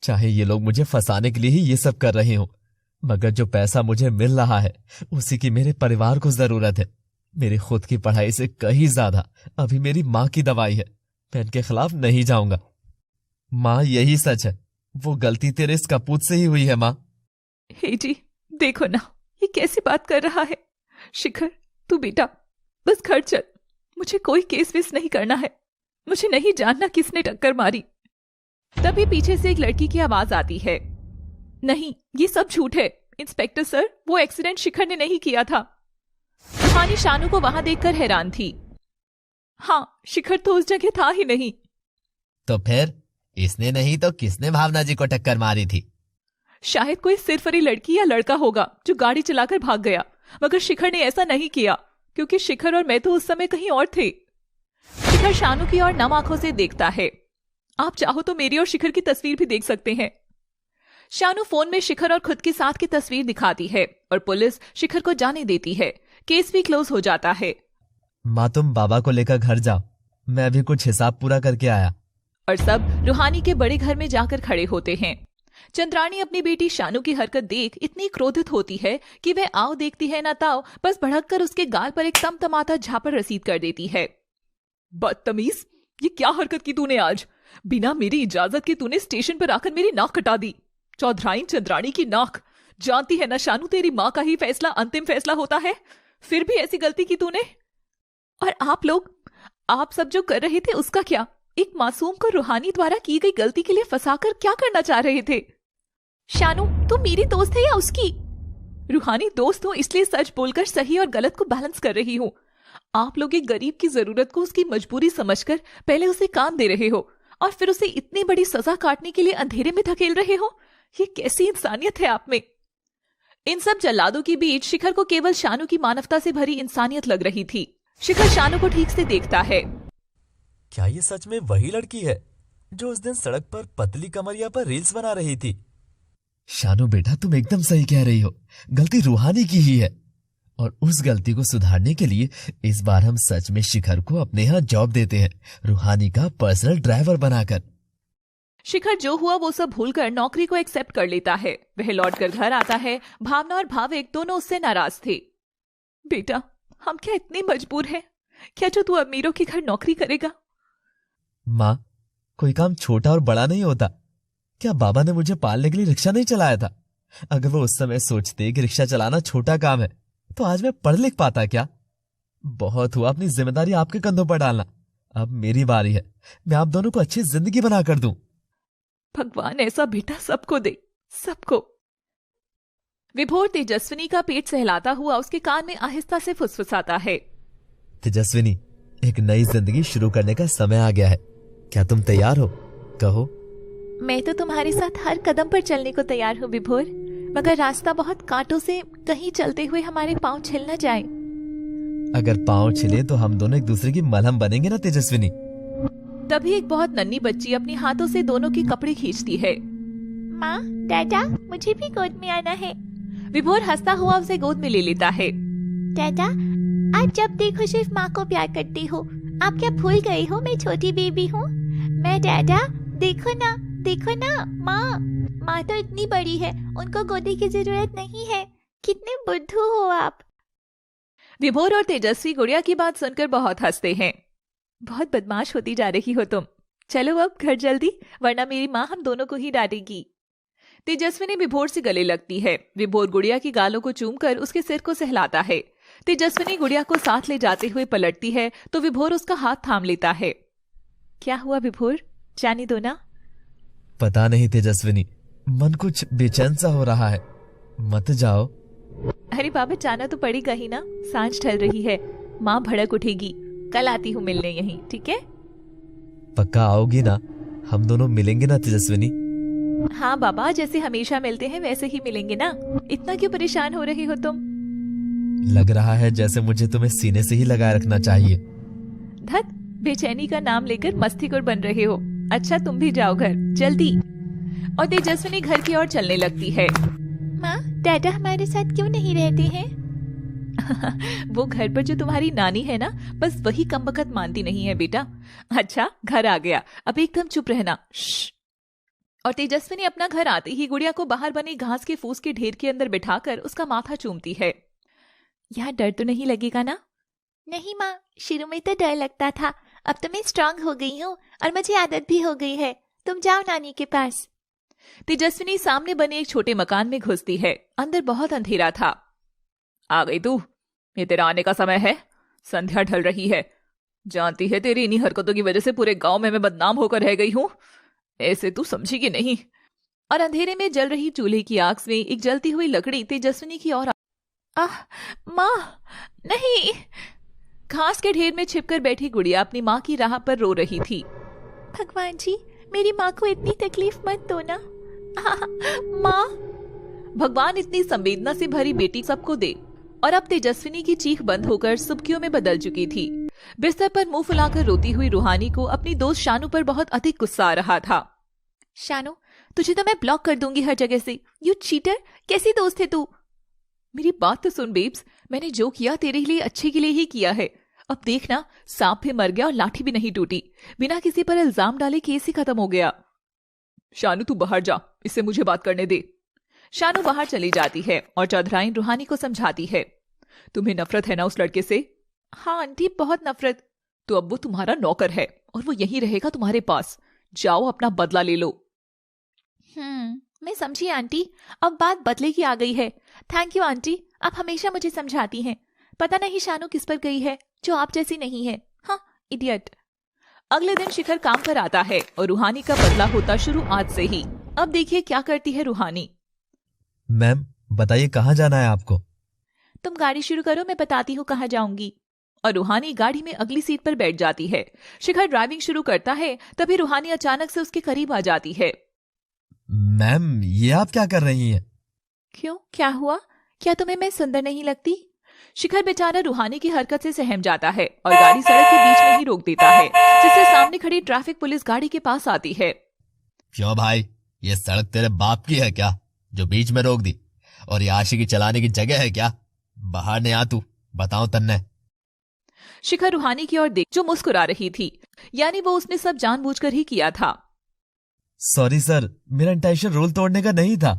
चाहे ये लोग मुझे फंसाने के लिए ही ये सब कर रहे हो, मगर जो पैसा मुझे मिल रहा है उसी की मेरे परिवार को जरूरत है। मेरी खुद की पढ़ाई से कहीं ज्यादा अभी मेरी माँ की दवाई है। मैं इनके खिलाफ नहीं जाऊंगा। माँ, यही सच है, वो गलती तेरे इस कपूत से ही हुई है माँ। हे जी, देखो ना, ये कैसी बात कर रहा है। शिखर, तू बेटा बस घर चल, मुझे कोई केस वेस नहीं करना है, मुझे नहीं जानना किसने टक्कर मारी। तभी पीछे से एक लड़की की आवाज आती है। नहीं, ये सब झूठ है इंस्पेक्टर सर, वो एक्सीडेंट शिखर ने नहीं किया था। रूहानी शानू को वहां देखकर हैरान थी। हाँ, शिखर तो उस जगह था ही नहीं। तो फिर इसने नहीं तो किसने भावना जी को टक्कर मारी थी? शायद कोई सिरफरी लड़की या लड़का होगा जो गाड़ी चलाकर भाग गया, मगर शिखर ने ऐसा नहीं किया, क्योंकि शिखर और मैं तो उस समय कहीं और थे। शिखर शानू की ओर नम आंखों से देखता है। आप चाहो तो मेरी और शिखर की तस्वीर भी देख सकते हैं। शानू फोन में शिखर और खुद के साथ की तस्वीर दिखाती है और पुलिस शिखर को जाने देती है। केस भी क्लोज हो जाता है। माँ, तुम बाबा को लेकर घर जाओ, मैं अभी कुछ हिसाब पूरा करके आया। और सब रूहानी के बड़े घर में जाकर खड़े होते हैं। चंद्राणी अपनी बेटी शानू की हरकत देख इतनी क्रोधित होती है कि वह आओ देखती है न ताओ, बस भड़क कर उसके गाल पर एक तमतमाता झापड़ रसीद कर देती है। बदतमीज, ये क्या हरकत की तूने आज? बिना मेरी इजाजत के तूने स्टेशन पर आकर मेरी नाक कटा दी। चौधराइन चंद्राणी की नाक। जानती है ना शानू, तेरी माँ का ही फैसला अंतिम फैसला होता है, फिर भी ऐसी गलती की तूने। और आप सब जो कर रहे थे उसका क्या? एक मासूम को रूहानी द्वारा की गई गलती के लिए फंसाकर क्या करना चाह रहे थे? शानू, तू मेरी दोस्त है या उसकी? रूहानी दोस्त हूं, इसलिए सच बोलकर सही और गलत को बैलेंस कर रही हूँ। आप लोग एक गरीब की जरूरत को उसकी मजबूरी समझकर पहले उसे काम दे रहे हो और फिर उसे इतनी बड़ी सजा काटने के लिए अंधेरे में धकेल रहे हो। ये कैसी इंसानियत है आप में? इन सब जल्लादों के बीच शिखर को केवल शानू की मानवता से भरी इंसानियत लग रही थी। शिखर शानू को ठीक से देखता है। क्या ये सच में वही लड़की है जो उस दिन सड़क पर पतली कमरिया पर रील्स बना रही थी? शानू बेटा, तुम एकदम सही कह रही हो, गलती रूहानी की ही है, और उस गलती को सुधारने के लिए इस बार हम सच में शिखर को अपने यहाँ जॉब देते हैं, रूहानी का पर्सनल ड्राइवर बनाकर। शिखर जो हुआ वो सब भूलकर नौकरी को एक्सेप्ट कर लेता है। वह लौटकर घर आता है। भावना और भाविक दोनों उससे नाराज थे। बेटा, हम क्या इतने मजबूर हैं? क्या जो तू अमीरों के घर नौकरी करेगा? माँ, कोई काम छोटा और बड़ा नहीं होता। क्या बाबा ने मुझे पालने के लिए रिक्शा नहीं चलाया था? अगर वो उस समय सोचते कि रिक्शा चलाना छोटा काम है तो आज मैं पढ़ लिख पाता क्या? बहुत हुआ अपनी जिम्मेदारी आपके कंधों पर डालना, अब मेरी बारी है, मैं आप दोनों को अच्छी जिंदगी बना कर दूं। भगवान ऐसा बेटा सबको दे, सबको। विभोर तेजस्विनी का पेट सहलाता हुआ उसके कान में आहिस्ता से फुसफुसाता है। तेजस्विनी, एक नई जिंदगी शुरू करने का समय आ गया है, क्या तुम तैयार हो? कहो। मैं तो तुम्हारे साथ हर कदम पर चलने को तैयार हूँ विभोर, मगर रास्ता बहुत कांटों से कहीं चलते हुए हमारे पांव छिल न जाए। अगर पांव छिले तो हम दोनों एक दूसरे की मलहम बनेंगे ना तेजस्विनी। तभी एक बहुत नन्ही बच्ची अपने हाथों से दोनों के कपड़े खींचती है। माँ, दादा, मुझे भी गोद में आना है। विभोर हंसता हुआ उसे गोद में ले लेता है। दादा, आप जब देखो सिर्फ माँ को प्यार करती हो, आप क्या भूल गई हो मैं छोटी बेबी हूँ? मैं दादा, देखो ना माँ तो इतनी बड़ी है, उनको गोदी की जरूरत नहीं है। कितने बुद्धू हो आप। विभोर और तेजस्वी गुड़िया की बात सुनकर बहुत हंसते हैं। बहुत बदमाश होती जा रही हो तुम, चलो अब घर जल्दी, वरना मेरी माँ हम दोनों को ही डांटेगी। तेजस्विनी विभोर से गले लगती है। विभोर गुड़िया की गालों को चूमकर उसके सिर को सहलाता है। तेजस्विनी गुड़िया को साथ ले जाते हुए पलटती है तो विभोर उसका हाथ थाम लेता है। क्या हुआ विभोर, जाने दो ना। पता नहीं तेजस्विनी, मन कुछ बेचैन सा हो रहा है, मत जाओ। अरे बाबा, जाना तो पड़ेगा ही ना, सांझ ढल रही है, माँ भड़क उठेगी। कल आती हूँ मिलने यहीं, ठीक है? पक्का आओगी ना? हम दोनों मिलेंगे ना तेजस्विनी? हाँ बाबा, जैसे हमेशा मिलते हैं वैसे ही मिलेंगे ना। इतना क्यों परेशान हो रहे हो तुम? लग रहा है जैसे मुझे तुम्हें सीने से ही लगाए रखना चाहिए। धत, बेचैनी का नाम लेकर मस्तीखोर बन रहे हो। अच्छा तुम भी जाओ घर जल्दी। और तेजस्विनी घर की ओर चलने लगती है। माँ, डैडा हमारे साथ क्यों नहीं रहते हैं? वो घर पर जो तुम्हारी नानी है ना, बस वही कमबख्त मानती नहीं है बेटा। अच्छा घर आ गया, अब एकदम चुप रहना। श्श। और तेजस्विनी अपना घर आते ही गुड़िया को बाहर बने घास के फूस के ढेर के अंदर बिठाकर उसका माथा चूमती है। यहाँ डर तो नहीं लगेगा ना? नहीं माँ, शुरू में तो डर लगता था, अब तो मैं स्ट्रांग हो गई हूँ और मुझे आदत भी हो गई है। तुम जाओ नानी के पास। तेजस्विनी सामने बने एक छोटे मकान में घुसती है। अंदर बहुत अंधेरा था। आ गई तू? ये तेरा आने का समय है? संध्या ढल रही है। जानती है तेरी इन्हीं हरकतों की वजह से पूरे गांव में मैं बदनाम होकर रह गई हूँ। ऐसे तू समझी कि नहीं? और अंधेरे में जल रही चूल्हे की आग में एक जलती हुई लकड़ी तेजस्विनी की ओर। आह माँ, नहीं। घास के ढेर में छिपकर बैठी गुड़िया अपनी माँ की राह पर रो रही थी। भगवान जी, मेरी माँ को इतनी तकलीफ मत दो ना। माँ। भगवान इतनी संवेदना से भरी बेटी सबको दे। और अब तेजस्विनी की चीख बंद होकर सुबकियों में बदल चुकी थी। बिस्तर पर मुंह फुलाकर रोती हुई रूहानी को अपनी दोस्त शानू पर बहुत अधिक गुस्सा आ रहा था। शानू, तुझे तो मैं ब्लॉक कर दूंगी हर जगह से। यू चीटर, कैसी दोस्त है तू? मेरी बात तो सुन बेब्स, मैंने जो किया तेरे लिए अच्छे के लिए ही किया है। अब देखना, सांप भी मर गया और लाठी भी नहीं टूटी। बिना किसी पर इल्जाम डाले केस ही खत्म हो गया। शानू तू बाहर जा, इससे मुझे बात करने दे। शानू बाहर चली जाती है और चौधराइन रूहानी को समझाती है। तुम्हें नफरत है ना उस लड़के से? हाँ आंटी, बहुत नफरत। तो अब वो तुम्हारा नौकर है और वो यहीं रहेगा तुम्हारे पास। जाओ अपना बदला ले लो। मैं समझी आंटी, अब बात बदले की आ गई है। थैंक यू आंटी, आप हमेशा मुझे समझाती हैं। पता नहीं शानू किस पर गई है जो आप जैसी नहीं है। हाँ, इडियट। अगले दिन शिखर काम पर आता है और रूहानी का बदला होता शुरू आज से ही। अब देखिए क्या करती है रूहानी। मैम बताइए कहाँ जाना है आपको? तुम गाड़ी शुरू करो, मैं बताती हूँ कहाँ जाऊंगी। और रूहानी गाड़ी में अगली सीट पर बैठ जाती है। शिखर ड्राइविंग शुरू करता है, तभी रूहानी अचानक से उसके करीब आ जाती है। मैम ये आप क्या कर रही हैं? क्यों, क्या हुआ? क्या तुम्हें मैं सुंदर नहीं लगती? शिखर बेचारा रूहानी की हरकत से सहम जाता है और गाड़ी सड़क के बीच में ही रोक देता है, जिससे सामने खड़ी ट्रैफिक पुलिस गाड़ी के पास आती है। क्यों भाई, ये सड़क तेरे बाप की है क्या जो बीच में रोक दी? और ये आशिकी चलाने की जगह है क्या? बाहर ने आ तू, बताओ तन्ने। शिखर रूहानी की ओर देख जो मुस्कुरा रही थी, यानी वो उसने सब जानबूझकर ही किया था। सॉरी सर, मेरा इंटेंशन रूल तोड़ने का नहीं था।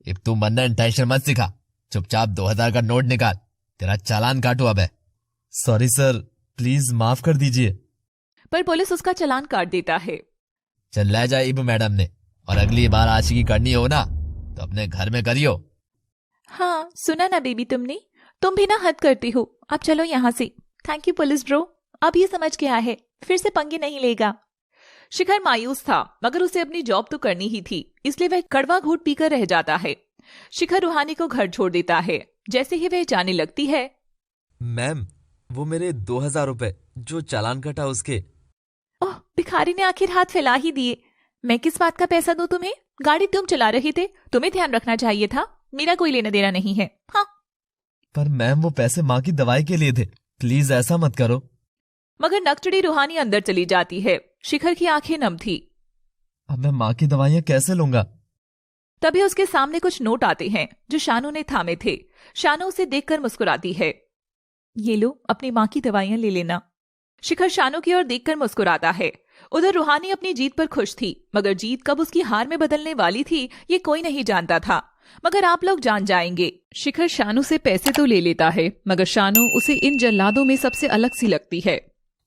अब तू मरना इंटेंशन मत सिखा, चुपचाप 2000 का नोट निकाल, तेरा चालान काटू अब है। सॉरी सर, प्लीज माफ कर दीजिए। पर पुलिस उसका चालान काट देता है। चल ले जाए इब मैडम ने, और अगली बार आशिकी करनी हो ना तो अपने घर में करियो। हाँ सुना ना बेबी तुमने, तुम भी ना हद करती हो। अब चलो यहाँ से। थैंक यू पुलिस ब्रो, अब ये समझ गया है, फिर से पंगे नहीं लेगा। शिखर मायूस था, मगर उसे अपनी जॉब तो करनी ही थी, इसलिए वह कड़वा घूंट पीकर रह जाता है। शिखर रूहानी को घर छोड़ देता है। जैसे ही वह जाने लगती है, मैम वो मेरे 2000 रुपए जो चालान कटा उसके। ओह, भिखारी ने आखिर हाथ फैला ही दिए। मैं किस बात का पैसा दूं तुम्हें? गाड़ी तुम चला रहे थे, तुम्हें ध्यान रखना चाहिए था। मेरा कोई लेना देना नहीं है। हाँ। पर मैम वो पैसे माँ की दवाई के लिए थे, प्लीज ऐसा मत करो। मगर नकचड़ी रूहानी अंदर चली जाती है। शिखर की आंखें नम थी। अब मैं माँ की दवाइयाँ कैसे लूंगा? तभी उसके सामने कुछ नोट आते हैं जो शानू ने थामे थे। शानू उसे देखकर मुस्कुराती है। ये लो, अपनी माँ की दवाइयां ले लेना। शिखर शानू की ओर देखकर मुस्कुराता है। उधर रूहानी अपनी जीत पर खुश थी, मगर जीत कब उसकी हार में बदलने वाली थी ये कोई नहीं जानता था। मगर आप लोग जान जाएंगे। शिखर शानू से पैसे तो ले लेता है, मगर शानू उसे इन जल्लादों में सबसे अलग सी लगती है।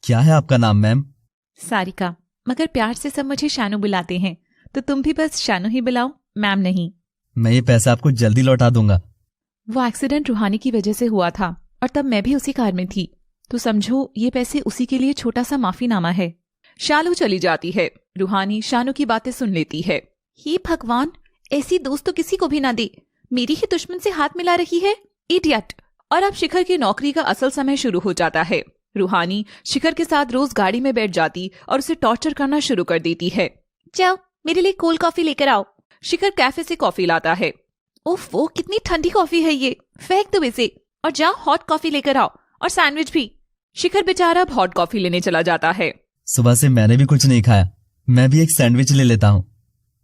क्या है आपका नाम मैम? सारिका। मगर प्यार से सब मुझे शानू बुलाते हैं, तो तुम भी बस शानू ही बुलाओ, मैम नहीं। मैं ये पैसा आपको जल्दी लौटा दूंगा। वो एक्सीडेंट रूहानी की वजह से हुआ था और तब मैं भी उसी कार में थी, तो समझो ये पैसे उसी के लिए छोटा सा माफीनामा है। शालू चली जाती है। रूहानी शानू की बातें सुन लेती है। हे भगवान, ऐसी दोस्त तो किसी को भी ना दे, मेरी ही दुश्मन से हाथ मिला रही है, इडियट। और अब शिखर की नौकरी का असल समय शुरू हो जाता है। रूहानी शिखर के साथ रोज गाड़ी में बैठ जाती और उसे टॉर्चर करना शुरू कर देती है। जाओ मेरे लिए कोल्ड कॉफी लेकर आओ। शिखर कैफे से कॉफी लाता है। उफ, वो कितनी ठंडी कॉफी है ये, फेंक दो इसे और जाओ हॉट कॉफी लेकर आओ और सैंडविच भी। शिखर बेचारा अब हॉट कॉफी लेने चला जाता है। सुबह से मैंने भी कुछ नहीं खाया, मैं भी एक सैंडविच ले लेता हूँ।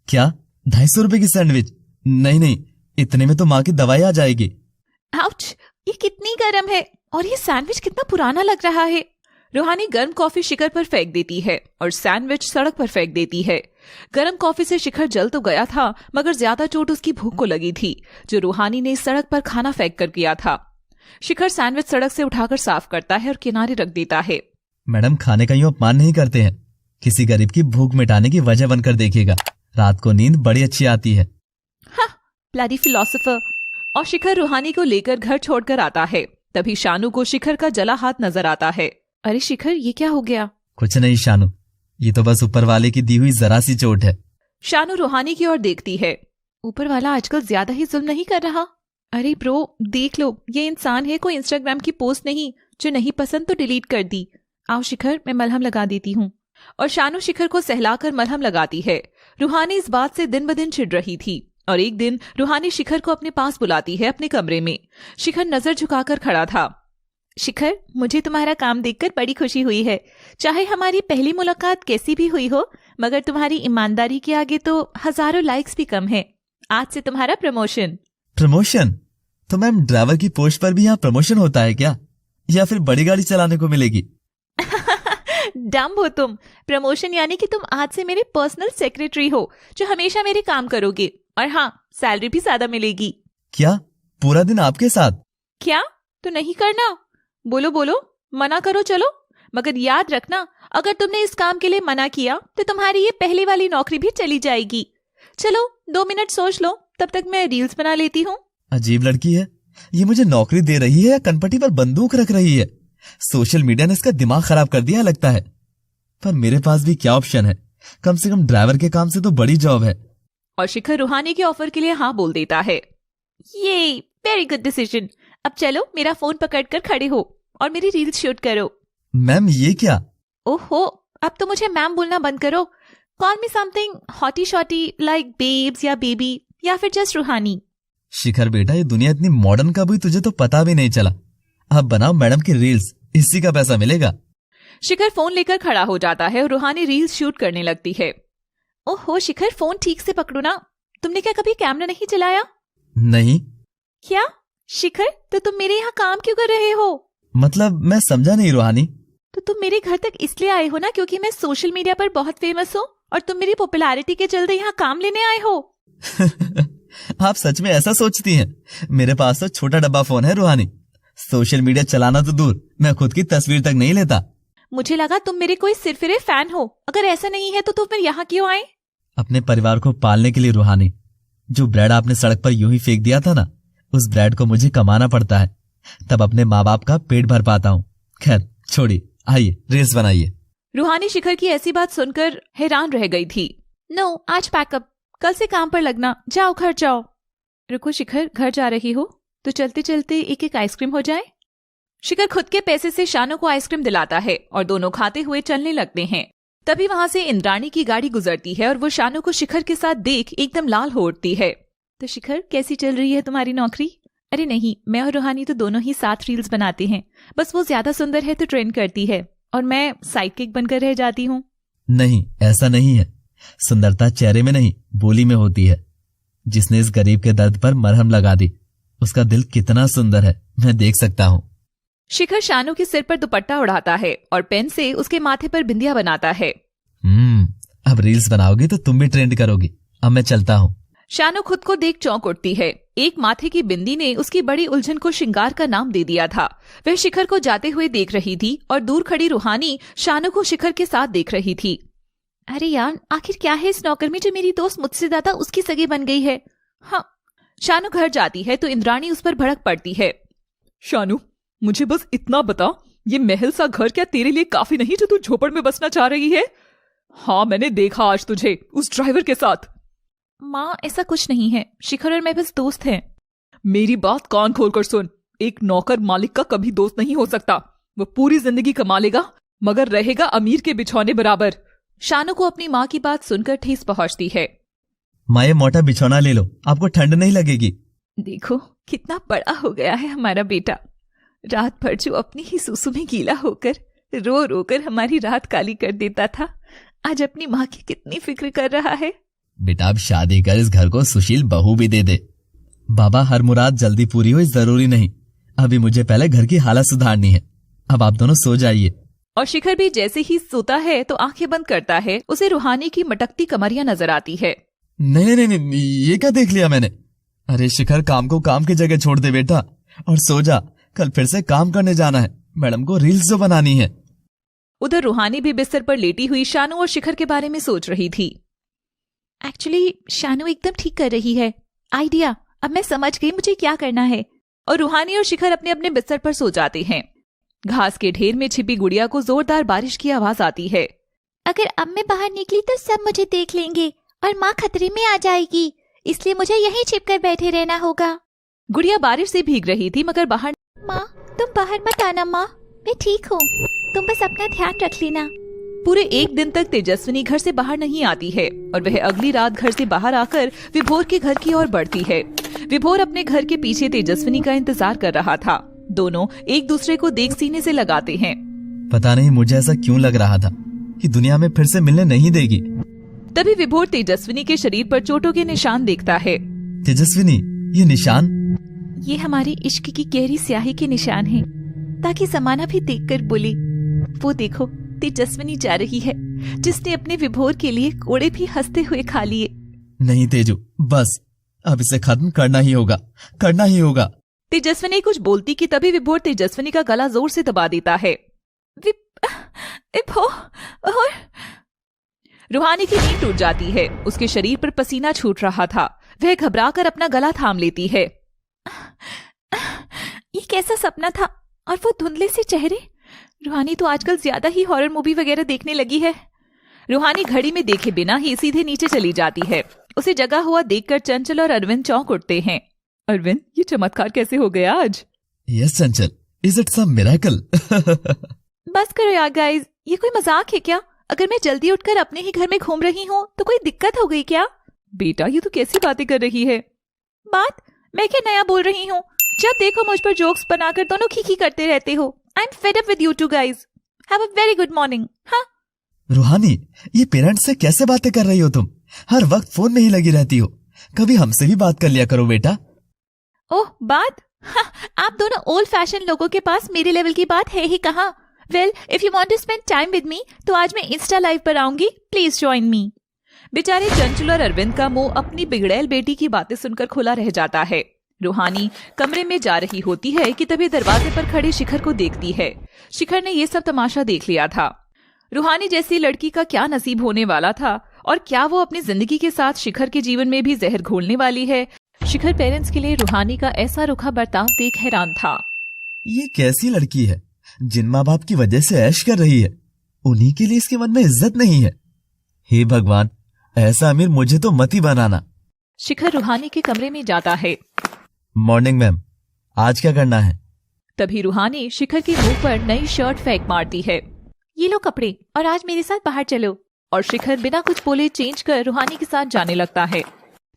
क्या 250 रुपए की सैंडविच? नहीं, इतने में तो माँ की दवाई आ जाएगी। आउच, ये कितनी गर्म है और ये सैंडविच कितना पुराना लग रहा है। रूहानी गर्म कॉफी शिखर पर फेंक देती है और सैंडविच सड़क पर फेंक देती है। गर्म कॉफी से शिखर जल तो गया था, मगर ज्यादा चोट उसकी भूख को लगी थी, जो रूहानी ने सड़क पर खाना फेंक कर किया था। शिखर सैंडविच सड़क से उठाकर साफ करता है और किनारे रख देता है। मैडम, खाने का यूं अपमान नहीं करते हैं, किसी गरीब की भूख मिटाने की वजह बनकर देखिएगा, रात को नींद बड़ी अच्छी आती है। हाँ, ब्लडी फिलोसोफर। और शिखर रूहानी को लेकर घर छोड़कर आता है। तभी शानू को शिखर का जला हाथ नजर आता है। अरे शिखर, ये क्या हो गया? कुछ नहीं शानू, ये तो बस ऊपर वाले की दी हुई जरा सी चोट है। शानू रूहानी की ओर देखती है। ऊपर वाला आजकल ज्यादा ही जुल्म नहीं कर रहा? अरे ब्रो, देख लो, ये इंसान है, कोई इंस्टाग्राम की पोस्ट नहीं जो नहीं पसंद तो डिलीट कर दी। आओ शिखर, मैं मलहम लगा देती हूँ। और शानू शिखर को सहलाकर मलहम लगाती है। रूहानी इस बात से दिन ब दिन चिढ़ रही थी और एक दिन रूहानी शिखर को अपने पास बुलाती है अपने कमरे में। शिखर नजर झुकाकर खड़ा था। शिखर, मुझे तुम्हारा काम देखकर बड़ी खुशी हुई है। चाहे हमारी पहली मुलाकात कैसी भी हुई हो, मगर तुम्हारी ईमानदारी के आगे तो हजारों लाइक्स भी कम है। आज से तुम्हारा प्रमोशन। प्रमोशन? तो मैम, ड्राइवर की पोस्ट पर भी यहाँ प्रमोशन होता है क्या, या फिर बड़ी गाड़ी चलाने को मिलेगी? डम हो तुम। प्रमोशन यानी कि तुम आज से मेरे पर्सनल सेक्रेटरी हो, जो हमेशा मेरे काम करोगे। और हाँ, सैलरी भी ज्यादा मिलेगी। क्या पूरा दिन आपके साथ? क्या? तो नहीं करना? बोलो बोलो, मना करो चलो। मगर याद रखना, अगर तुमने इस काम के लिए मना किया तो तुम्हारी ये पहली वाली नौकरी भी चली जाएगी। चलो 2 मिनट सोच लो, तब तक मैं रील्स बना लेती हूँ। अजीब लड़की है, ये मुझे नौकरी दे रही है या कनपट्टी पर बंदूक रख रही है? सोशल मीडिया ने इसका दिमाग खराब कर दिया लगता है। पर मेरे पास भी क्या ऑप्शन है, कम से कम ड्राइवर के काम से तो बड़ी जॉब है। और शिखर रूहानी के ऑफर के लिए हाँ बोल देता है। ये वेरी गुड डिसीजन। अब चलो, मेरा फोन पकड़कर खड़े हो और मेरी रील्स शूट करो। मैम, ये क्या? ओहो, अब तो मुझे मैम बोलना बंद करो। Call me something hottie शॉटी like babes या बेबी, या फिर जस्ट रूहानी। शिखर बेटा, ये दुनिया इतनी मॉडर्न कब हुई तुझे तो पता भी नहीं चला। अब बनाओ मैडम की रील्स, इसी का पैसा मिलेगा। शिखर फोन लेकर खड़ा हो जाता है और रूहानी रील्स शूट करने लगती है। ओहो शिखर, फोन ठीक से पकड़ो ना। तुमने क्या कभी कैमरा नहीं चलाया? नहीं। क्या शिखर, तो तुम मेरे यहाँ काम क्यों कर रहे हो? मतलब मैं समझा नहीं रूहानी। तो तुम मेरे घर तक इसलिए आए हो ना क्योंकि मैं सोशल मीडिया पर बहुत फेमस हूँ और तुम मेरी पॉपुलैरिटी के चलते यहाँ काम लेने आए हो। आप सच में ऐसा सोचती हैं? मेरे पास तो छोटा डब्बा फोन है रूहानी, सोशल मीडिया चलाना तो दूर, मैं खुद की तस्वीर तक नहीं लेता। मुझे लगा तुम मेरे कोई सिरफिरे फैन हो। अगर ऐसा नहीं है तो तुम फिर यहाँ क्यों आए? अपने परिवार को पालने के लिए रूहानी। जो ब्रेड आपने सड़क पर यूं ही फेंक दिया था ना, उस ब्रेड को मुझे कमाना पड़ता है, तब अपने माँ बाप का पेट भर पाता हूँ। खैर छोड़िए, आइए रील्स बनाइए। रूहानी शिखर की ऐसी बात सुनकर हैरान रह गई थी। नो, आज पैकअप, कल से काम पर लगना, जाओ घर जाओ। रुको शिखर, घर जा रही हो तो चलते चलते एक एक आइसक्रीम हो जाए। शिखर खुद के पैसे से शानू को आइसक्रीम दिलाता है और दोनों खाते हुए चलने लगते हैं। तभी वहां से इंद्राणी की गाड़ी गुजरती है और वो शानू को शिखर के साथ देख एकदम लाल हो उठती है। तो शिखर, कैसी चल रही है तुम्हारी नौकरी? अरे नहीं, मैं और रूहानी तो दोनों ही साथ रील्स बनाते हैं, बस वो ज्यादा सुंदर है तो ट्रेंड करती है और मैं साइडकिक बनकर रह जाती हूँ। नहीं, ऐसा नहीं है। सुंदरता चेहरे में नहीं, बोली में होती है। जिसने इस गरीब के दर्द पर मरहम लगा दी, उसका दिल कितना सुंदर है, मैं देख सकता हूँ। शिखर शानू के सिर पर दुपट्टा उड़ाता है और पेन से उसके माथे पर बिंदिया बनाता है। अब रील्स बनाओगी तो तुम भी ट्रेंड करोगी। अब मैं चलता हूँ। शानू खुद को देख चौंक उठती है। एक माथे की बिंदी ने उसकी बड़ी उलझन को श्रृंगार का नाम दे दिया था। वह शिखर को जाते हुए देख रही थी और दूर खड़ी रूहानी शानू को शिखर के साथ देख रही थी। अरे यार, आखिर क्या है इस नौकर में जो मेरी दोस्त मुझसे ज्यादा उसकी सगी बन गई है। हाँ। शानू घर जाती है तो इंद्राणी उस पर भड़क पड़ती है। शानू, मुझे बस इतना बता, ये महल सा घर क्या तेरे लिए काफी नहीं जो तू झोपड़ में बसना चाह रही है? हाँ, मैंने देखा आज तुझे उस ड्राइवर के साथ। माँ, ऐसा कुछ नहीं है, शिखर और मैं बस दोस्त हैं। मेरी बात कान खोलकर सुन, एक नौकर मालिक का कभी दोस्त नहीं हो सकता। वो पूरी जिंदगी कमा लेगा मगर रहेगा अमीर के बिछौने बराबर। शानू को अपनी माँ की बात सुनकर ठेस पहुंचती है। माँ, ये मोटा बिछौना ले लो, आपको ठंड नहीं लगेगी। देखो कितना बड़ा हो गया है हमारा बेटा। रात भर जो अपनी ही सुसु में गीला होकर रो रो कर हमारी रात काली कर देता था, आज अपनी माँ की कितनी फिक्र कर रहा है। बेटा अब शादी कर इस घर को सुशील बहू भी दे दे। बाबा, हर मुराद जल्दी पूरी हो जरूरी नहीं, अभी मुझे पहले घर की हालत सुधारनी है। अब आप दोनों सो जाइए। और शिखर भी जैसे ही सोता है तो आंखें बंद करता है, उसे रूहानी की मटकती कमरियां नजर आती है। नहीं नहीं नहीं, ये क्या देख लिया मैंने। अरे शिखर, काम को काम की जगह छोड़ दे बेटा और सो जा, कल फिर से काम करने जाना है, मैडम को रील्स जो बनानी है। उधर रूहानी भी बिस्तर पर लेटी हुई शानू और शिखर के बारे में सोच रही थी। एक्चुअली शानू एकदम ठीक कर रही है। आइडिया, अब मैं समझ गई मुझे क्या करना है। और रूहानी और शिखर अपने अपने बिस्तर पर सो जाते हैं। घास के ढेर में छिपी गुड़िया को जोरदार बारिश की आवाज आती है। अगर अब मैं बाहर निकली तो सब मुझे देख लेंगे और माँ खतरे में आ जाएगी, इसलिए मुझे यहीं छिपकर बैठे रहना होगा। गुड़िया बारिश से भीग रही थी मगर बाहर। माँ, तुम बाहर मत आना माँ, मैं ठीक हूँ, तुम बस अपना ध्यान रख लेना। पूरे एक दिन तक तेजस्विनी घर से बाहर नहीं आती है और वह अगली रात घर से बाहर आकर विभोर के घर की ओर बढ़ती है। विभोर अपने घर के पीछे तेजस्विनी का इंतजार कर रहा था। दोनों एक दूसरे को देख सीने से लगाते हैं। पता नहीं मुझे ऐसा क्यों लग रहा था कि दुनिया में फिर से मिलने नहीं देगी। तभी विभोर तेजस्विनी के शरीर पर चोटों के निशान देखता है। तेजस्विनी, ये निशान? ये हमारी इश्क की गहरी स्याही के निशान हैं, ताकि समाना भी देखकर बोले, वो देखो तेजस्विनी जा रही है जिसने अपने विभोर के लिए कोड़े भी हंसते हुए खा लिए। नहीं तेजू, बस अब इसे खत्म करना ही होगा, करना ही होगा। तेजस्विनी कुछ बोलती कि तभी विभोर तेजस्विनी का गला जोर से दबा देता है। विभोर। रूहानी की नींद टूट जाती है, उसके शरीर पर पसीना छूट रहा था। वह घबराकर अपना गला थाम लेती है। ये कैसा सपना था और वो धुंधले से चेहरे। रूहानी तो आजकल ज्यादा ही हॉरर मूवी वगैरह देखने लगी है। रूहानी घड़ी में देखे बिना ही सीधे नीचे चली जाती है। उसे जगा हुआ देखकर चंचल और अरविंद चौंक उठते हैं। अरविंद, ये चमत्कार कैसे हो गया आज? Yes Chanchal, is it some miracle? बस करो यार गाइस, ये कोई मजाक है क्या? अगर मैं जल्दी उठकर अपने ही घर में घूम रही हूँ तो कोई दिक्कत हो गई क्या? बेटा, ये तो कैसी बातें कर रही है? बात? मैं क्या नया बोल रही हूँ? जब देखो मुझ पर जोक्स बनाकर दोनों खीखी करते रहते हो। I am fed up with you two guys. Have a very good morning. हाँ रूहानी, ये पेरेंट्स से कैसे बातें कर रही हो तुम? हर वक्त फोन में ही लगी रहती हो, कभी हमसे भी बात कर लिया करो बेटा। ओह बात? हाँ, आप दोनों ओल्ड फैशन लोगों के पास मेरे लेवल की बात है ही कहाँ। Well, if you want to spend time with me तो आज मैं इंस्टा लाइव पर आऊंगी, प्लीज ज्वाइन मी। बेचारे चंचल और अरविंद का मुंह अपनी बिगड़ैल बेटी की बातें सुनकर खुला रह जाता है। रूहानी कमरे में जा रही होती है कि तभी दरवाजे पर खड़े शिखर को देखती है। शिखर ने ये सब तमाशा देख लिया था। रूहानी जैसी लड़की का क्या नसीब होने वाला था और क्या वो अपनी जिंदगी के साथ शिखर के जीवन में भी जहर घोलने वाली है? शिखर पेरेंट्स के लिए रूहानी का ऐसा रुखा बर्ताव देख हैरान था। ये कैसी लड़की है जिन माँ बाप की वजह से ऐश कर रही है, उन्हीं के लिए इसके मन में इज्जत नहीं है। हे भगवान, ऐसा अमीर मुझे तो मत ही बनाना। शिखर रूहानी के कमरे में जाता है। मॉर्निंग मैम, आज क्या करना है? तभी रूहानी शिखर के मुंह पर नई शर्ट फेंक मारती है। ये लो कपड़े और आज मेरे साथ बाहर चलो। और शिखर बिना कुछ बोले चेंज कर रूहानी के साथ जाने लगता है।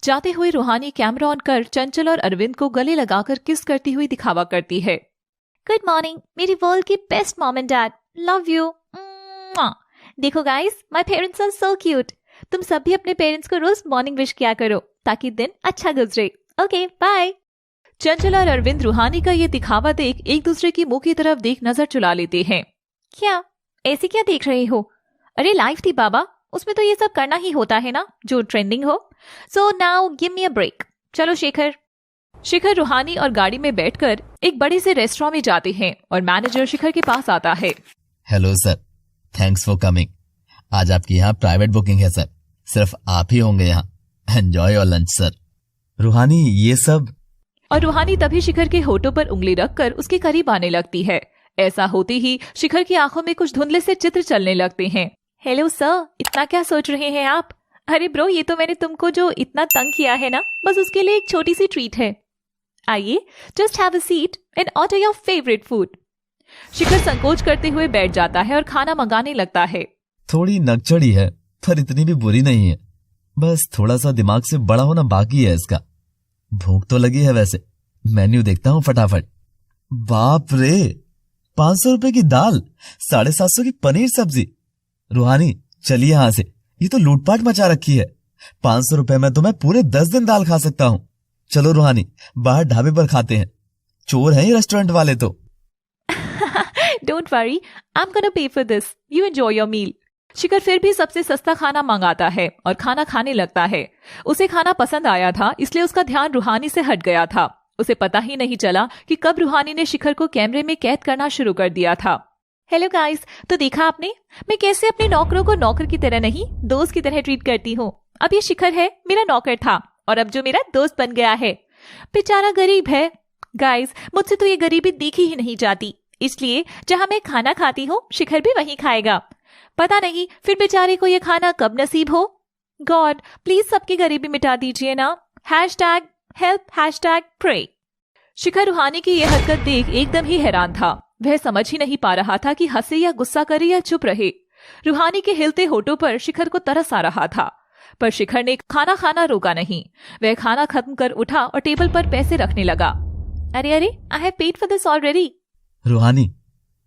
जाते हुए रूहानी कैमरा ऑन कर चंचल और अरविंद को गले लगाकर किस करती हुई दिखावा करती है। गुड मॉर्निंग मेरी वर्ल्ड की best mom and dad, love you. देखो guys, my parents are so cute. तुम सब भी अपने पेरेंट्स को रोज मॉर्निंग विश किया करो ताकि दिन अच्छा गुजरे। Okay bye. चंचल और अरविंद रूहानी का ये दिखावा देख एक दूसरे की मुंह की तरफ देख नजर चुरा लेते हैं। क्या ऐसे क्या देख रहे हो? अरे लाइव थी बाबा, उसमें तो ये सब करना ही होता है ना जो ट्रेंडिंग हो। So now give me a break. चलो शेखर। शिखर रूहानी और गाड़ी में बैठकर एक बड़े से रेस्टोरेंट में जाते हैं और मैनेजर शिखर के पास आता है। Hello sir, thanks for coming. आज आपकी यहाँ प्राइवेट बुकिंग है सर, सिर्फ आप ही होंगे यहाँ। Enjoy your lunch sir. रूहानी ये सब। और रूहानी तभी शिखर के होठों पर उंगली रखकर उसके करीब आने लगती है। ऐसा होते ही शिखर की आंखों में कुछ धुंधले से चित्र चलने लगते हैं। हेलो सर, इतना क्या सोच रहे हैं आप? अरे ब्रो, ये तो मैंने तुमको जो इतना तंग किया है ना, बस उसके लिए एक छोटी सी ट्रीट है। आइए, just have a seat and order your favourite food. Shikhar संकोच करते हुए बैठ जाता है और खाना मंगाने लगता है। थोड़ी नकचड़ी है पर इतनी भी बुरी नहीं है, बस थोड़ा सा दिमाग से बड़ा होना बाकी है इसका। भूख तो लगी है वैसे, मेन्यू देखता हूँ फटाफट। बाप रे, 500 रुपए की दाल, 750 की पनीर सब्जी। रूहानी चलिए यहां से, ये तो लूटपाट मचा रखी है। 500 रुपए में तो मैं पूरे 10 दिन दाल खा सकता हूँ। चलो रूहानी, बाहर ढाबे पर खाते हैं, चोर हैं ये रेस्टोरेंट वाले तो। Don't worry, I am gonna pay for this, you enjoy your meal. Shikhar फिर भी सबसे सस्ता खाना मंगाता है और खाना खाने लगता है। उसे खाना पसंद आया था, इसलिए उसका ध्यान रूहानी से हट गया था। उसे पता ही नहीं चला कि कब रूहानी ने शिखर को कैमरे में कैद करना शुरू कर दिया था। हेलो गाइस, तो देखा आपने मैं कैसे अपने नौकरों को नौकर की तरह नहीं दोस्त की तरह ट्रीट करती हूँ। अब ये शिखर है, मेरा नौकर था और अब जो मेरा दोस्त बन गया है। बेचारा गरीब है। गाइस, मुझसे तो ये गरीबी देखी ही नहीं जाती, इसलिए जहां मैं खाना खाती हूँ शिखर भी वहीं खाएगा। पता नहीं फिर बेचारे को ये खाना कब नसीब हो। गॉड प्लीज सबकी गरीबी मिटा दीजिए ना। #help #pray। शिखर रूहानी की यह हरकत देख एकदम ही हैरान था। वह समझ ही नहीं पा रहा था कि हंसे या गुस्सा करे या चुप रहे। रूहानी के हिलते होठों पर शिखर को तरस आ रहा था, पर शिखर ने खाना खाना रोका नहीं। वह खाना खत्म कर उठा और टेबल पर पैसे रखने लगा। अरे अरे, I have paid for this already. रूहानी,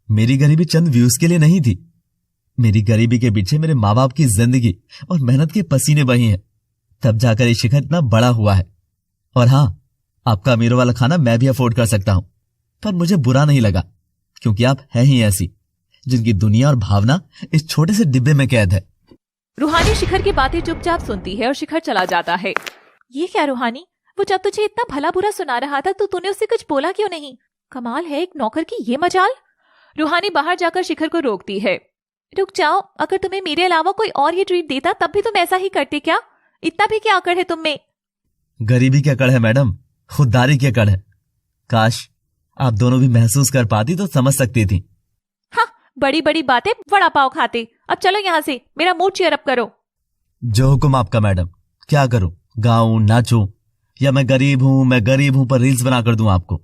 मेरी गरीबी चंद व्यूज के लिए नहीं थी। मेरी गरीबी के पीछे मेरे माँ बाप की जिंदगी और मेहनत के पसीने बही हैं, तब जाकर ये शिखर इतना बड़ा हुआ है। और हाँ, आपका अमीरों वाला खाना मैं भी अफोर्ड कर सकता हूं, पर मुझे बुरा नहीं लगा, क्योंकि आप हैं ही ऐसी जिनकी दुनिया और भावना इस छोटे से डिब्बे में कैद है। रूहानी शिखर की बातें चुपचाप सुनती है और शिखर चला जाता है। ये क्या रूहानी, वो जब तुझे इतना भला बुरा सुना रहा था तो तूने उससे कुछ बोला क्यों नहीं? कमाल है, एक नौकर की ये मजाल। रूहानी बाहर जाकर शिखर को रोकती है। रुक जाओ, अगर तुम्हें मेरे अलावा कोई और ये ट्रीट देता तब भी तुम ऐसा ही करते क्या? इतना भी क्या अकड़ है तुम में? गरीबी की अकड़ है मैडम, खुददारी की अकड़ है। काश आप दोनों भी महसूस कर पाती तो समझ सकती थी। हाँ, बड़ी बड़ी बातें, वड़ा पाव खाते। अब चलो यहाँ से, मेरा मूड चीयर अप करो। जो हुक्म आपका मैडम। क्या करूं, गाऊं, नाचूं, या मैं गरीब हूं पर रील्स बना कर दूं आपको?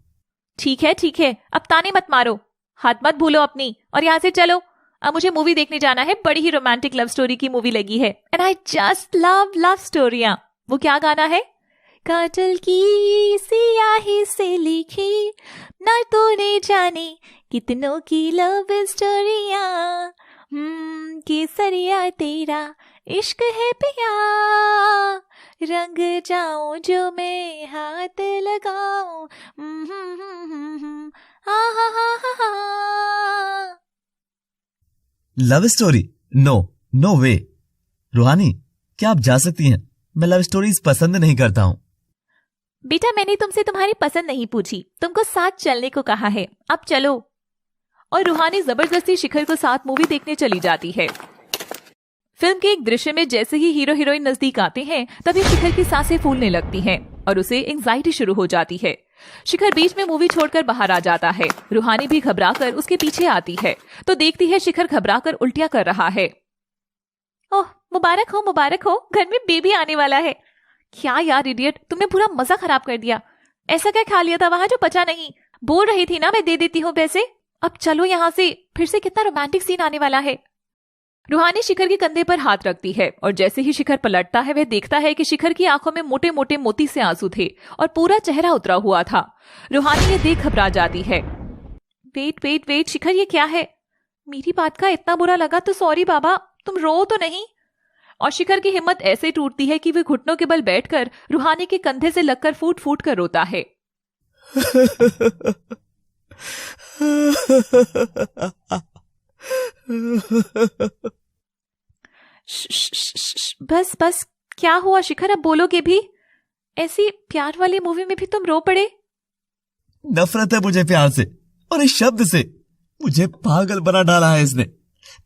ठीक है, अब ताने मत मारो, हाथ मत भूलो अपनी, और यहाँ से चलो। अब मुझे मूवी देखने जाना है। बड़ी ही रोमांटिक लव स्टोरी की मूवी लगी है एंड आई जस्ट लव स्टोरियां। वो क्या गाना है? काजल की सियाही से लिखी ना तूने जाने कितनों की लव स्टोरियां, केसरिया तेरा इश्क है पिया, रंग जाऊं जो मैं हाथ लगाऊं, लव स्टोरी? नो वे। रूहानी, क्या आप जा सकती हैं? मैं लव स्टोरीज पसंद नहीं करता हूं। बेटा, मैंने तुमसे तुम्हारी पसंद नहीं पूछी, तुमको साथ चलने को कहा है। अब चलो। और रूहानी जबरदस्ती शिखर को साथ मूवी देखने चली जाती है। फिल्म के एक दृश्य में जैसे ही हीरो हीरोइन नजदीक आते हैं तभी शिखर की सांसें फूलने लगती हैं और उसे एंजाइटी शुरू हो जाती है। शिखर बीच में मूवी छोड़कर बाहर आ जाता है। रूहानी भी घबराकर उसके पीछे आती है तो देखती है शिखर घबराकर उल्टियां कर रहा है। ओह, मुबारक हो, घर में बेबी आने वाला है। क्या यार इडियट, तुमने पूरा मजा खराब कर दिया। ऐसा क्या खा लिया था वहां जो पचा नहीं? बोल रही थी ना मैं दे देती हूँ पैसे। अब चलो यहाँ से, फिर से कितना रोमांटिक सीन आने वाला है। रूहानी शिखर के कंधे पर हाथ रखती है और जैसे ही शिखर पलटता है वह देखता है कि शिखर की आंखों में मोटे मोटे मोती से आंसू थे और पूरा चेहरा उतरा हुआ था। रूहानी ये देख घबरा जाती है। वेट, शिखर ये क्या है? मेरी बात का इतना बुरा लगा तो सॉरी बाबा, तुम रो तो नहीं? और शिखर की हिम्मत ऐसे टूटती है कि वह घुटनों के बल बैठकर रूहानी के कंधे से लगकर फूट फूट कर रोता है। बस, क्या हुआ शिखर, अब बोलोगे भी? ऐसी प्यार वाली मूवी में भी तुम रो पड़े? नफरत है मुझे प्यार से और इस शब्द से। मुझे पागल बना डाला है इसने।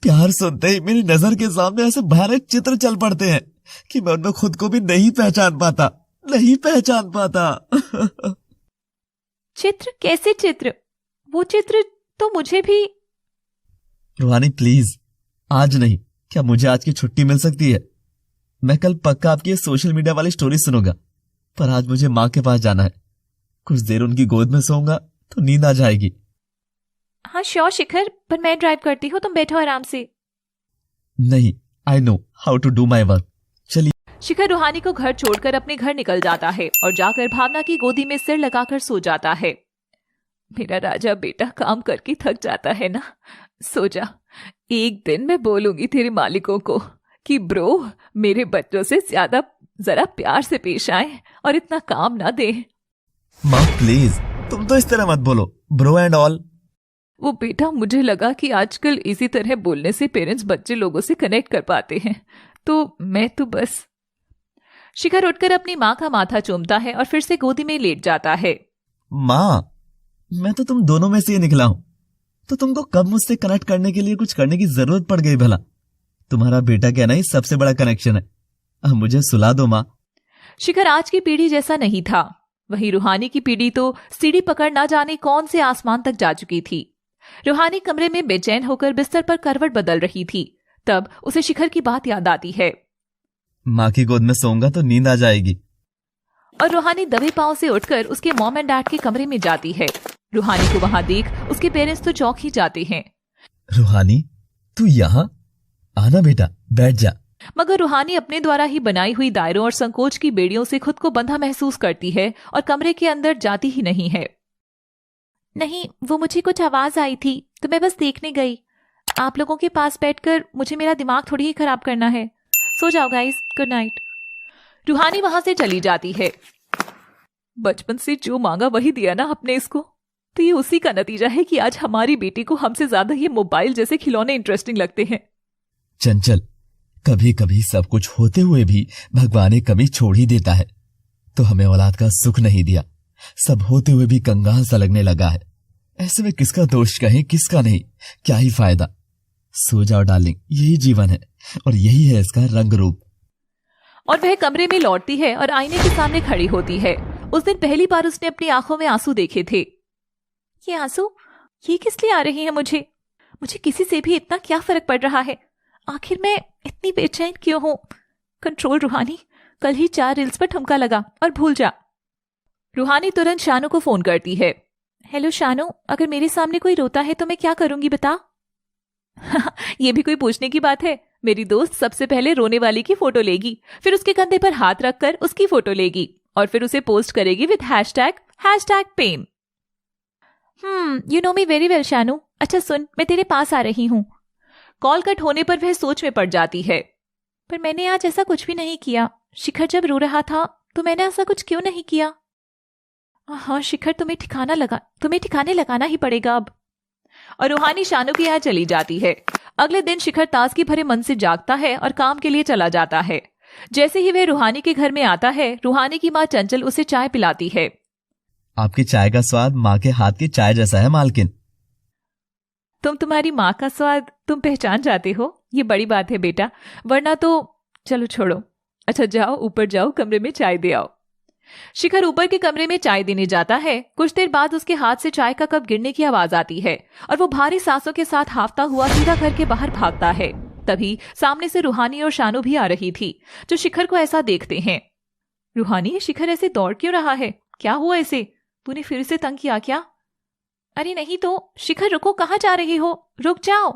प्यार सुनते ही मेरी नजर के सामने ऐसे भयानक चित्र चल पड़ते हैं कि मैं उनमें खुद को भी नहीं पहचान पाता। चित्र? कैसे चित्र? वो चित्र तो मुझे भी। रूहानी प्लीज, आज नहीं, क्या मुझे आज की छुट्टी मिल सकती है? मैं कल पक्का आपकी ये सोशल मीडिया वाली स्टोरी सुनूंगा, पर आज मुझे माँ के पास जाना है। कुछ देर उनकी गोद में सोऊंगा तो नींद आ जाएगी। हाँ श्योर शिखर, पर मैं ड्राइव करती हूँ, तुम बैठो आराम से। नहीं, I know how to do my work. चलिए। शिखर रूहानी को घर छोड़कर अपने घर निकल जाता है और जाकर भावना की गोदी में सिर लगाकर सो जाता है। मेरा राजा बेटा काम करके थक जाता है ना, सो जा। एक दिन मैं बोलूंगी तेरे मालिकों को कि ब्रो मेरे बच्चों से ज्यादा जरा प्यार से पेश आए और इतना काम ना दे। माँ प्लीज, तुम तो इस तरह मत बोलो, ब्रो एंड ऑल। वो बेटा, मुझे लगा कि आजकल इसी तरह बोलने से पेरेंट्स बच्चे लोगों से कनेक्ट कर पाते हैं, तो मैं तो बस। शिखर उठकर अपनी माँ का माथा चूमता है और फिर से गोदी में लेट जाता है। माँ, मैं तो तुम दोनों में से ही निकला हूं, तो तुमको कब मुझसे कनेक्ट करने के लिए कुछ करने की जरूरत पड़ गई भला? तुम्हारा बेटा कहना ही सबसे बड़ा कनेक्शन है। अब मुझे सुला दो माँ। शिखर आज की पीढ़ी जैसा नहीं था। वहीं रूहानी की पीढ़ी तो सीढ़ी पकड़ ना जाने कौन से आसमान तक जा चुकी थी। रूहानी कमरे में बेचैन होकर बिस्तर पर करवट बदल रही थी। तब उसे शिखर की बात याद आती है। माँ की गोद में सोऊंगा तो नींद आ जाएगी। और रूहानी दबे पांव से उठकर उसके मॉम एंड डैड के कमरे में जाती है। रूहानी को वहां देख उसके पेरेंट्स तो चौंक ही जाते हैं। रूहानी, तू यहाँ? आना बेटा, बैठ जा। मगर रूहानी अपने द्वारा ही बनाई हुई दायरों और संकोच की बेड़ियों से खुद को बंधा महसूस करती है और कमरे के अंदर जाती ही नहीं है। नहीं, वो मुझे कुछ आवाज आई थी तो मैं बस देखने गई। आप लोगों के पास बैठकर मुझे मेरा दिमाग थोड़ी ही खराब करना है। सो जाओ गाइस, गुड नाइट। रूहानी वहां से चली जाती है। बचपन से जो मांगा वही दिया ना आपने इसको, तो ये उसी का नतीजा है कि आज हमारी बेटी को हमसे ज्यादा ये मोबाइल जैसे खिलौने इंटरेस्टिंग लगते हैं। चंचल, कभी कभी सब कुछ होते हुए भी भगवान एक कमी छोड़ ही देता है। तो हमें औलाद का सुख नहीं दिया, सब होते हुए भी कंगाल सा लगने लगा है। ऐसे में किसका दोष कहें किसका नहीं, क्या ही फायदा। सो जाओ डार्लिंग, यही जीवन है और यही है इसका रंग रूप। और वह कमरे में लौटती है और आईने के सामने खड़ी होती है। उस दिन पहली बार उसने अपनी आंखों में आंसू देखे थे। ये आंसू, ये किस लिए आ रही है? मुझे किसी से भी इतना क्या फर्क पड़ रहा है? आखिर मैं इतनी बेचैन क्यों हूं? कंट्रोल रूहानी, कल ही 4 रील्स पर ठुमका लगा और भूल जा। रूहानी तुरंत शानू को फोन करती है। हेलो शानू, अगर मेरे सामने कोई रोता है तो मैं क्या करूंगी बता? ये भी कोई पूछने की बात है? मेरी दोस्त सबसे पहले रोने वाली की फोटो लेगी, फिर उसके कंधे पर हाथ रखकर उसकी फोटो लेगी और फिर उसे पोस्ट करेगी with hashtag pen. You know me very well Shanu. अच्छा सुन, मैं तेरे पास आ रही हूँ। कॉल कट होने पर वह सोच में पड़ जाती है। पर मैंने आज ऐसा कुछ भी नहीं किया। शिखर जब रो रहा था तो मैंने ऐसा कुछ क्यों नहीं किया? हाँ शिखर, तुम्हें ठिकाने लगाना ही पड़ेगा अब। और रूहानी शानू के यहाँ चली जाती है। अगले दिन शिखर ताजगी भरे मन से जागता है और काम के लिए चला जाता है। जैसे ही वह रूहानी के घर में आता है, रूहानी की माँ चंचल उसे चाय पिलाती है। आपकी चाय का स्वाद माँ के हाथ की चाय जैसा है मालकिन। तुम्हारी माँ का स्वाद तुम पहचान जाते हो, ये बड़ी बात है बेटा, वरना तो चलो छोड़ो। अच्छा जाओ, ऊपर जाओ, कमरे में चाय दे आओ। शिखर ऊपर के कमरे में चाय देने जाता है। कुछ देर बाद उसके हाथ से चाय का कप गिरने की आवाज आती है और वो भारी सांसों के साथ हांफता हुआ सीधा घर के बाहर भागता है। तभी सामने से रूहानी और शानू भी आ रही थी, जो शिखर को ऐसा देखते हैं। रूहानी, शिखर ऐसे दौड़ क्यों रहा है? क्या हुआ इसे? तूने फिर से तंग किया क्या? अरे नहीं तो। शिखर रुको, कहाँ जा रही हो? रुक जाओ।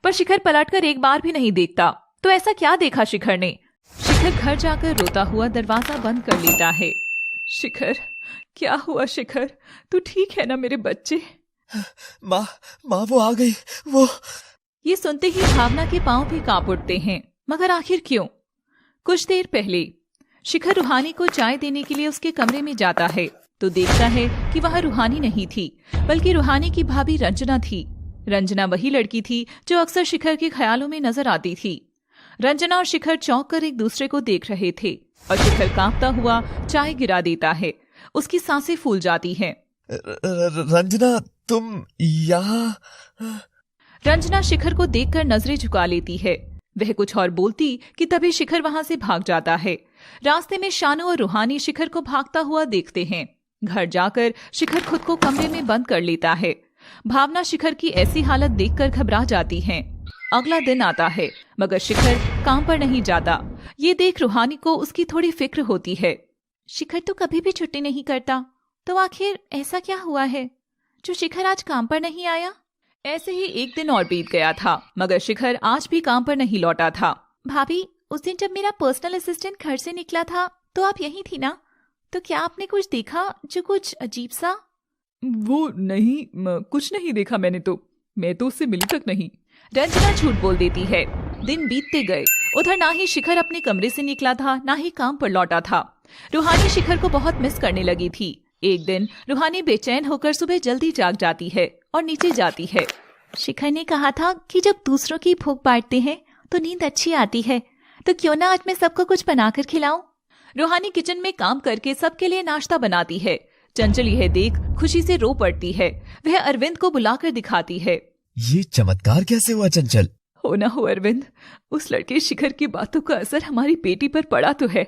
पर शिखर पलटकर एक बार भी नहीं देखता। तो ऐसा क्या देखा शिखर ने? शिखर घर जाकर रोता हुआ दरवाजा बंद कर लेता है। शिखर, क्या हुआ शिखर? तू ठीक है ना मेरे बच्चे? माँ वो आ गई। वो ये सुनते ही भावना के पांव भी कांप उठते हैं। मगर आखिर क्यों? कुछ देर पहले शिखर रूहानी को चाय देने के लिए उसके कमरे में जाता है तो देखता है कि वह रूहानी नहीं थी, बल्कि रूहानी की भाभी रंजना थी। रंजना वही लड़की थी जो अक्सर शिखर के ख्यालों में नजर आती थी। रंजना और शिखर चौंक कर एक दूसरे को देख रहे थे और शिखर कांपता हुआ चाय गिरा देता है। उसकी सांसें फूल जाती हैं। रंजना, तुम यहाँ? रंजना शिखर को देखकर नजरें झुका लेती है। वह कुछ और बोलती कि तभी शिखर वहां से भाग जाता है। रास्ते में शानू और रूहानी शिखर को भागता हुआ देखते हैं। घर जाकर शिखर खुद को कमरे में बंद कर लेता है। भावना शिखर की ऐसी हालत देखकर घबरा जाती हैं। अगला दिन आता है मगर शिखर काम पर नहीं जाता। ये देख रूहानी को उसकी थोड़ी फिक्र होती है। शिखर तो कभी भी छुट्टी नहीं करता, तो आखिर ऐसा क्या हुआ है जो शिखर आज काम पर नहीं आया? ऐसे ही एक दिन और बीत गया था मगर शिखर आज भी काम पर नहीं लौटा था। भाभी, उस दिन जब मेरा पर्सनल असिस्टेंट घर से निकला था तो आप यहीं थी ना? तो क्या आपने कुछ देखा जो कुछ अजीब सा? वो नहीं, कुछ नहीं देखा मैंने तो। मैं तो उससे मिली तक नहीं। रंजना झूठ बोल देती है। दिन बीतते गए। उधर ना ही शिखर अपने कमरे से निकला था, ना ही काम पर लौटा था। रूहानी शिखर को बहुत मिस करने लगी थी। एक दिन रूहानी बेचैन होकर सुबह जल्दी जाग जाती है और नीचे जाती है। शिखर ने कहा था कि जब दूसरों की भूख बांटते हैं तो नींद अच्छी आती है, तो क्यों ना आज मैं सबको कुछ बनाकर खिलाऊं। रूहानी किचन में काम करके सबके लिए नाश्ता बनाती है। चंचल यह देख खुशी से रो पड़ती है। वह अरविंद को बुलाकर दिखाती है। ये चमत्कार कैसे हुआ चंचल? हो ना हो अरविंद, उस लड़के शिखर की बातों का असर हमारी बेटी पर पड़ा तो है।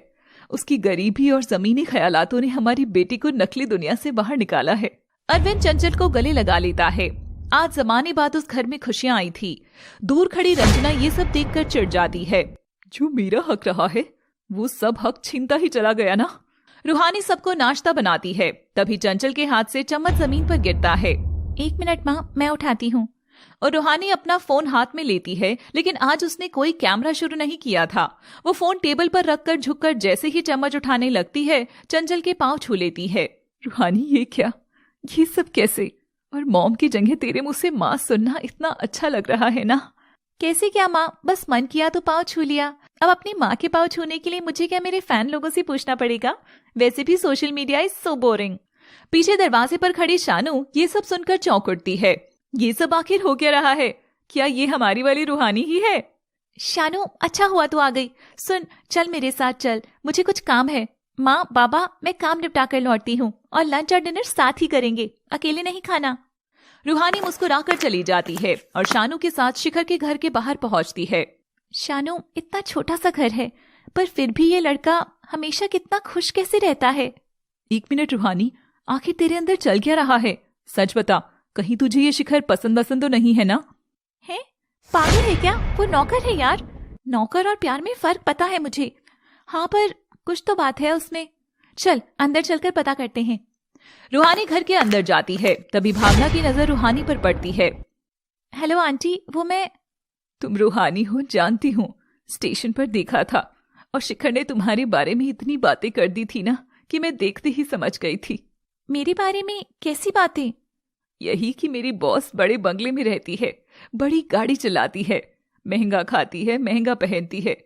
उसकी गरीबी और जमीनी ख्यालातों ने हमारी बेटी को नकली दुनिया से बाहर निकाला है। अरविंद चंचल को गले लगा लेता है। आज जमाने बाद उस घर में खुशियां आई थी। दूर खड़ी रंजना ये सब देखकर चिढ़ जाती है। जो मेरा हक रहा है वो सब हक छीनता ही चला गया ना। रूहानी सबको नाश्ता बनाती है। तभी चंचल के हाथ से चम्मच जमीन पर गिरता है। 1 मिनट माँ, मैं उठाती हूँ। और रूहानी अपना फोन हाथ में लेती है, लेकिन आज उसने कोई कैमरा शुरू नहीं किया था। वो फोन टेबल पर रखकर झुककर जैसे ही चम्मच उठाने लगती है, चंचल के पांव छू लेती है। रूहानी, ये क्या, ये सब कैसे? और मॉम की जगह तेरे मुंह से माँ सुनना इतना अच्छा लग रहा है ना। कैसे क्या माँ, बस मन किया तो पाँव छू लिया। अब अपनी माँ के पाँव छूने के लिए मुझे क्या मेरे फैन लोगों से पूछना पड़ेगा? वैसे भी social media is so boring. पीछे दरवाजे पर खड़ी शानू ये सब सुनकर चौंक उठती है। ये सब आखिर हो क्या रहा है? क्या ये हमारी वाली रूहानी ही है? शानू, अच्छा हुआ तू आ गई। सुन, चल मेरे साथ चल, मुझे कुछ काम है। माँ बाबा, मैं काम निपटा कर लौटती हूँ और लंच और डिनर साथ ही करेंगे, अकेले नहीं खाना। रूहानी मुस्कुराकर चली जाती है और शानू के साथ शिखर के घर के बाहर पहुंचती है। शानू, इतना छोटा सा घर है पर फिर भी ये लड़का हमेशा कितना खुश कैसे रहता है। 1 मिनट रूहानी, आखिर तेरे अंदर चल क्या रहा है? सच बता, कहीं तुझे ये शिखर पसंद तो नहीं है ना? है? पागल है क्या? वो नौकर है यार। नौकर और प्यार में फर्क पता है मुझे। हाँ, पर कुछ तो बात है उसमें। चल अंदर चलकर पता करते हैं। रूहानी घर के अंदर जाती है। तभी भावना की नजर रूहानी पर पड़ती है। हेलो आंटी, वो मैं। तुम रूहानी हो, जानती हूँ। स्टेशन पर देखा था और शिखर ने तुम्हारे बारे में इतनी बातें कर दी थी ना कि मैं देखते ही समझ गई थी। मेरे बारे में कैसी बातें? यही कि मेरी बॉस बड़े बंगले में रहती है, बड़ी गाड़ी चलाती है, महंगा खाती है, महंगा पहनती है,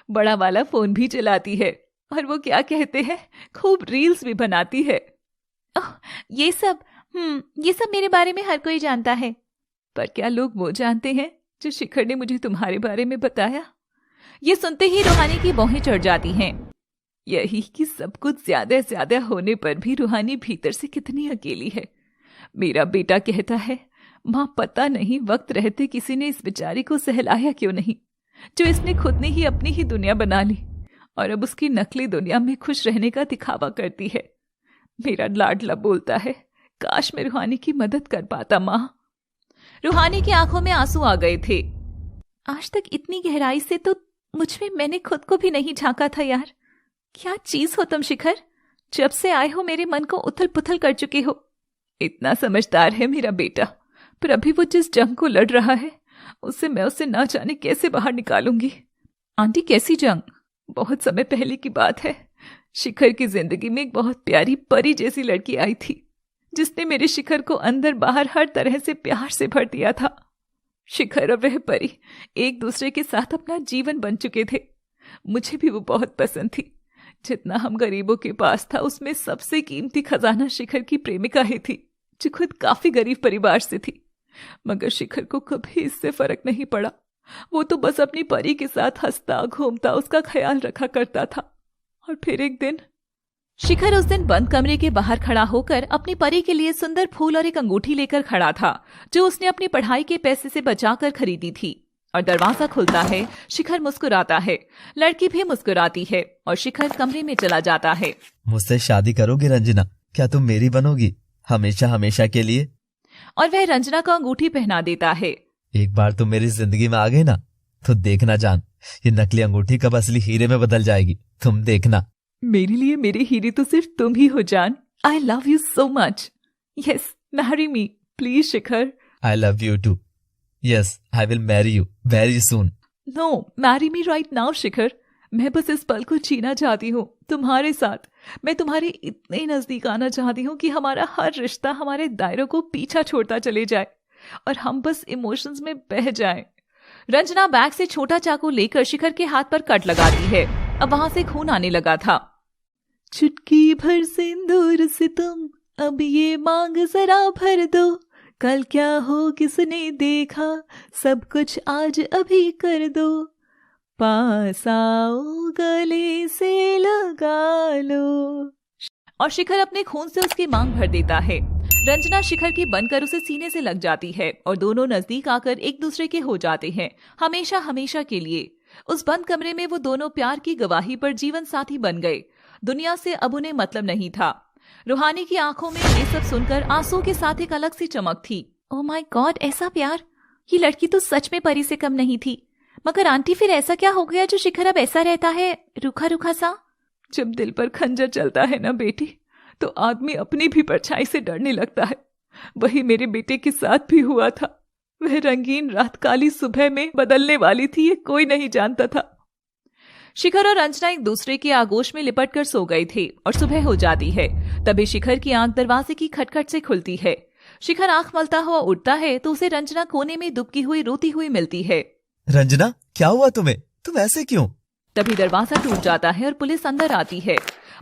बड़ा वाला फोन भी चलाती है और वो क्या कहते हैं, खूब रील्स भी बनाती है। ये सब मेरे बारे में हर कोई जानता है। पर क्या लोग वो जानते हैं जो शिखर ने मुझे तुम्हारे बारे में बताया? ये सुनते ही रूहानी की भौहें चढ़ जाती हैं। यही कि सब कुछ ज्यादा होने पर भी रूहानी भीतर से कितनी अकेली है। मेरा बेटा कहता है, माँ पता नहीं वक्त रहते किसी ने इस बेचारी को सहलाया क्यों नहीं, जो इसने खुद ने ही अपनी ही दुनिया बना ली और अब उसकी नकली दुनिया में खुश रहने का दिखावा करती है। मेरा लाडला बोलता है, काश मैं रूहानी की मदद कर पाता माँ। रूहानी की आंखों में आंसू आ गए थे। आज तक इतनी गहराई से तो मुझमें मैंने खुद को भी नहीं झांका था यार। क्या चीज हो तुम शिखर, जब से आए हो मेरे मन को उथल पुथल कर चुके हो। इतना समझदार है मेरा बेटा, पर अभी वो जिस जंग को लड़ रहा है उससे मैं उसे ना जाने कैसे बाहर निकालूंगी। आंटी, कैसी जंग? बहुत समय पहले की बात है। शिखर की जिंदगी में एक बहुत प्यारी परी जैसी लड़की आई थी, जिसने मेरे शिखर को अंदर बाहर हर तरह से प्यार से भर दिया था। शिखर और वह परी एक दूसरे के साथ अपना जीवन बन चुके थे। मुझे भी वो बहुत पसंद थी। जितना हम गरीबों के पास था, उसमें सबसे कीमती खजाना शिखर की प्रेमिका ही थी, जो खुद काफी गरीब परिवार से थी। मगर शिखर को कभी इससे फर्क नहीं पड़ा। वो तो बस अपनी परी के साथ हंसता घूमता उसका ख्याल रखा करता था। और फिर एक दिन शिखर उस दिन बंद कमरे के बाहर खड़ा होकर अपनी परी के लिए सुंदर फूल और एक अंगूठी लेकर खड़ा था, जो उसने अपनी पढ़ाई के पैसे से बचाकर खरीदी थी। और दरवाजा खुलता है, शिखर मुस्कुराता है, लड़की भी मुस्कुराती है और शिखर कमरे में चला जाता है। मुझसे शादी करोगी रंजना? क्या तुम मेरी बनोगी हमेशा हमेशा के लिए? और वह रंजना को अंगूठी पहना देता है। एक बार तुम मेरी जिंदगी में आ गई ना, तो देखना जान, ये नकली अंगूठी कब असली हीरे में बदल जाएगी, तुम देखना। मेरे लिए मेरे हीरे तो सिर्फ तुम ही हो जान। I love you so much. Yes, marry me please Shikhar. I love you too. Yes, I will marry you very soon. No, marry me right now Shikhar. मैं बस इस पल को जीना चाहती हूँ तुम्हारे साथ। मैं तुम्हारे इतने नजदीक आना चाहती हूँ कि हमारा हर रिश्ता हमारे दायरों को पीछा छोड़ता चले जाए और हम बस इमोशंस में बह जाएं। रंजना बैग से छोटा चाकू लेकर शिखर के हाथ पर कट लगाती है। अब वहां से खून आने लगा था। चुटकी भर सिंदूर से तुम अब ये मांग जरा भर दो, कल क्या हो किसने देखा, सब कुछ आज अभी कर दो, पास आओ गले से लगा लो। और शिखर अपने खून से उसकी मांग भर देता है। रंजना शिखर की बनकर उसे सीने से लग जाती है और दोनों नजदीक आकर एक दूसरे के हो जाते हैं, हमेशा हमेशा के लिए। उस बंद कमरे में वो दोनों प्यार की गवाही पर जीवन साथी बन गए। दुनिया से अब उन्हें मतलब नहीं था। रूहानी की आंखों में ये सब सुनकर आंसुओं के साथ एक अलग सी चमक थी। ओह माय गॉड, ऐसा प्यार! ये लड़की तो सच में परी से कम नहीं थी। मगर आंटी, फिर ऐसा क्या हो गया जो शिखर अब ऐसा रहता है, रूखा रूखा सा? जब दिल पर खंजर चलता है ना बेटी, तो आदमी अपनी भी परछाई से डरने लगता है। वही मेरे बेटे के साथ भी हुआ था। वह रंगीन रात काली सुबह में बदलने वाली थी, ये कोई नहीं जानता था। शिखर और रंजना एक दूसरे के आगोश में लिपट कर सो गए थे और सुबह हो जाती है। तभी शिखर की आंख दरवाजे की खटखट से खुलती है। शिखर आंख मलता हुआ उठता है तो उसे रंजना कोने में दुबकी हुई रोती हुई मिलती है। रंजना, क्या हुआ तुम्हें? तुम ऐसे क्यों? तभी दरवाजा टूट जाता है और पुलिस अंदर आती है।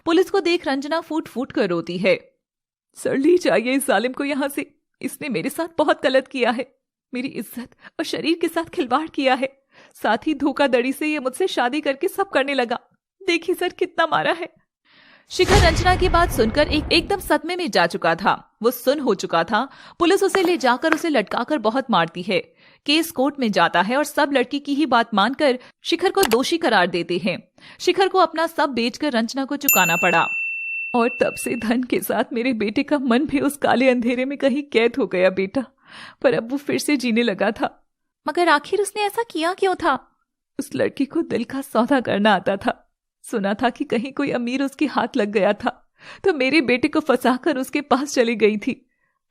पुलिस को देख रंजना फूट फूट कर रोती है। सर, ले जाइए इस जालिम को यहाँ से। इसने मेरे साथ बहुत गलत किया है, मेरी इज्जत और शरीर के साथ खिलवाड़ किया है। साथ ही धोखाधड़ी से ये मुझसे शादी करके सब करने लगा। देखिए सर, कितना मारा है। शिखर रंजना की बात सुनकर एकदम सदमे में जा चुका था। वो सुन हो चुका था। पुलिस उसे ले जाकर उसे लटकाकर बहुत मारती है। केस कोर्ट में जाता है और सब लड़की की ही बात मानकर शिखर को दोषी करार देते हैं। शिखर को अपना सब बेचकर रंजना को चुकाना पड़ा और तब से धन के साथ मेरे बेटे का मन भी उस काले अंधेरे में कहीं कैद हो गया बेटा। पर अब वो फिर से जीने लगा था। मगर आखिर उसने ऐसा किया क्यों था? उस लड़की को दिल का सौदा करना आता था। सुना था कि कहीं कोई अमीर उसके हाथ लग गया था, तो मेरे बेटे को फंसाकर उसके पास चली गई थी।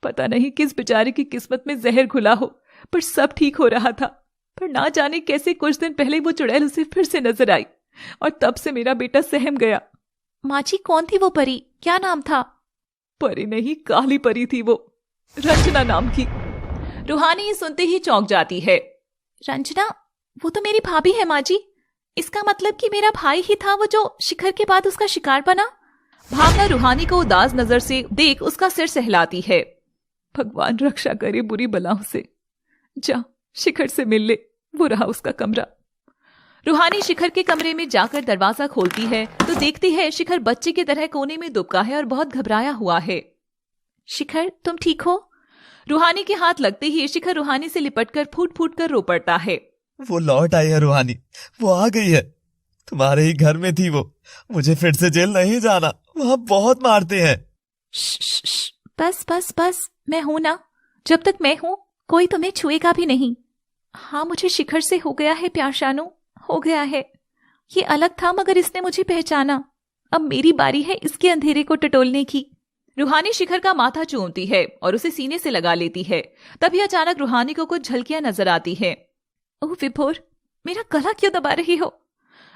पता नहीं किस बेचारे की किस्मत में जहर घुला हो, पर सब ठीक हो रहा था। पर ना जाने कैसे कुछ दिन पहले वो चुड़ैल उसे फिर से नजर आई और तब से मेरा बेटा सहम गया। माँ जी, कौन थी वो परी? क्या नाम था? परी नहीं, काली परी थी वो, रंजना नाम की। रूहानी ये सुनते ही चौंक जाती है। रंजना? वो तो मेरी भाभी है माँ जी। इसका मतलब कि मेरा भाई ही था वो जो शिखर के बाद उसका शिकार बना। भावना रूहानी को उदास नजर से देख उसका सिर सहलाती है। भगवान रक्षा करे बुरी बलाओं से। जा, शिखर से मिल ले, वो रहा उसका कमरा। रूहानी शिखर के कमरे में जाकर दरवाजा खोलती है तो देखती है शिखर बच्चे की तरह कोने में दुबका है और बहुत घबराया हुआ है। शिखर, तुम ठीक हो? रूहानी के हाथ लगते ही शिखर रूहानी से लिपटकर फूट फूट कर रो पड़ता है। वो लौट आई है रूहानी, वो आ गई है। तुम्हारे ही घर में थी वो। मुझे फिर से जेल नहीं जाना, वहां बहुत मारते हैं। बस बस बस, मैं हूं ना। जब तक मैं हूं कोई तुम्हें छुएगा भी नहीं। हाँ, मुझे शिखर से हो गया है प्यार शानू, हो गया है। ये अलग था मगर इसने मुझे पहचाना। अब मेरी बारी है इसके अंधेरे को टटोलने की। रूहानी शिखर का माथा चूमती है और उसे सीने से लगा लेती है। तभी अचानक रूहानी को कुछ झलकियां नजर आती है। ओह विभोर, मेरा गला क्यों दबा रही हो?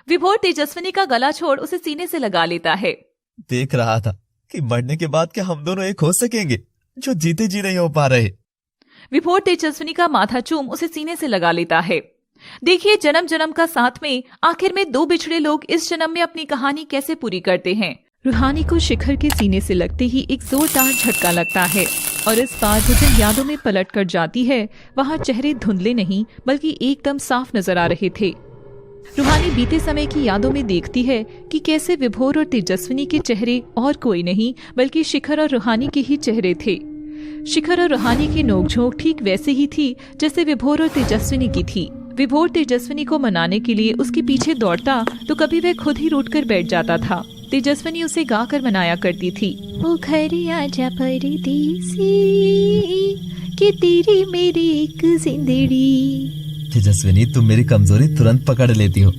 विभोर तेजस्विनी का गला छोड़ उसे सीने से लगा लेता है। देख रहा था कि मरने के बाद क्या हम दोनों एक हो सकेंगे, जो जीते जी नहीं हो पा रहे। विभोर तेजस्विनी का माथा चूम उसे सीने से लगा लेता है। देखिए, जन्म जन्म का साथ में आखिर में दो बिछड़े लोग इस जन्म में अपनी कहानी कैसे पूरी करते हैं। रूहानी को शिखर के सीने से लगते ही एक जोरदार झटका लगता है और इस बार वो जिन यादों में पलट कर जाती है वहां चेहरे धुंधले नहीं बल्कि एकदम साफ नजर आ रहे थे। रूहानी बीते समय की यादों में देखती है कि कैसे विभोर और तेजस्विनी के चेहरे और कोई नहीं बल्कि शिखर और रूहानी के ही चेहरे थे। शिखर और रूहानी की नोकझोंक ठीक वैसे ही थी जैसे विभोर और तेजस्विनी की थी। विभोर तेजस्विनी को मनाने के लिए उसके पीछे दौड़ता तो कभी वह खुद ही रूठ कर बैठ जाता था। तेजस्विनी उसे गा कर मनाया करती थी। ओ घर आजा परदेसी कि तेरी मेरी एक जिंदड़ी। तेजस्विनी, तुम मेरी कमजोरी तुरंत पकड़ लेती हो।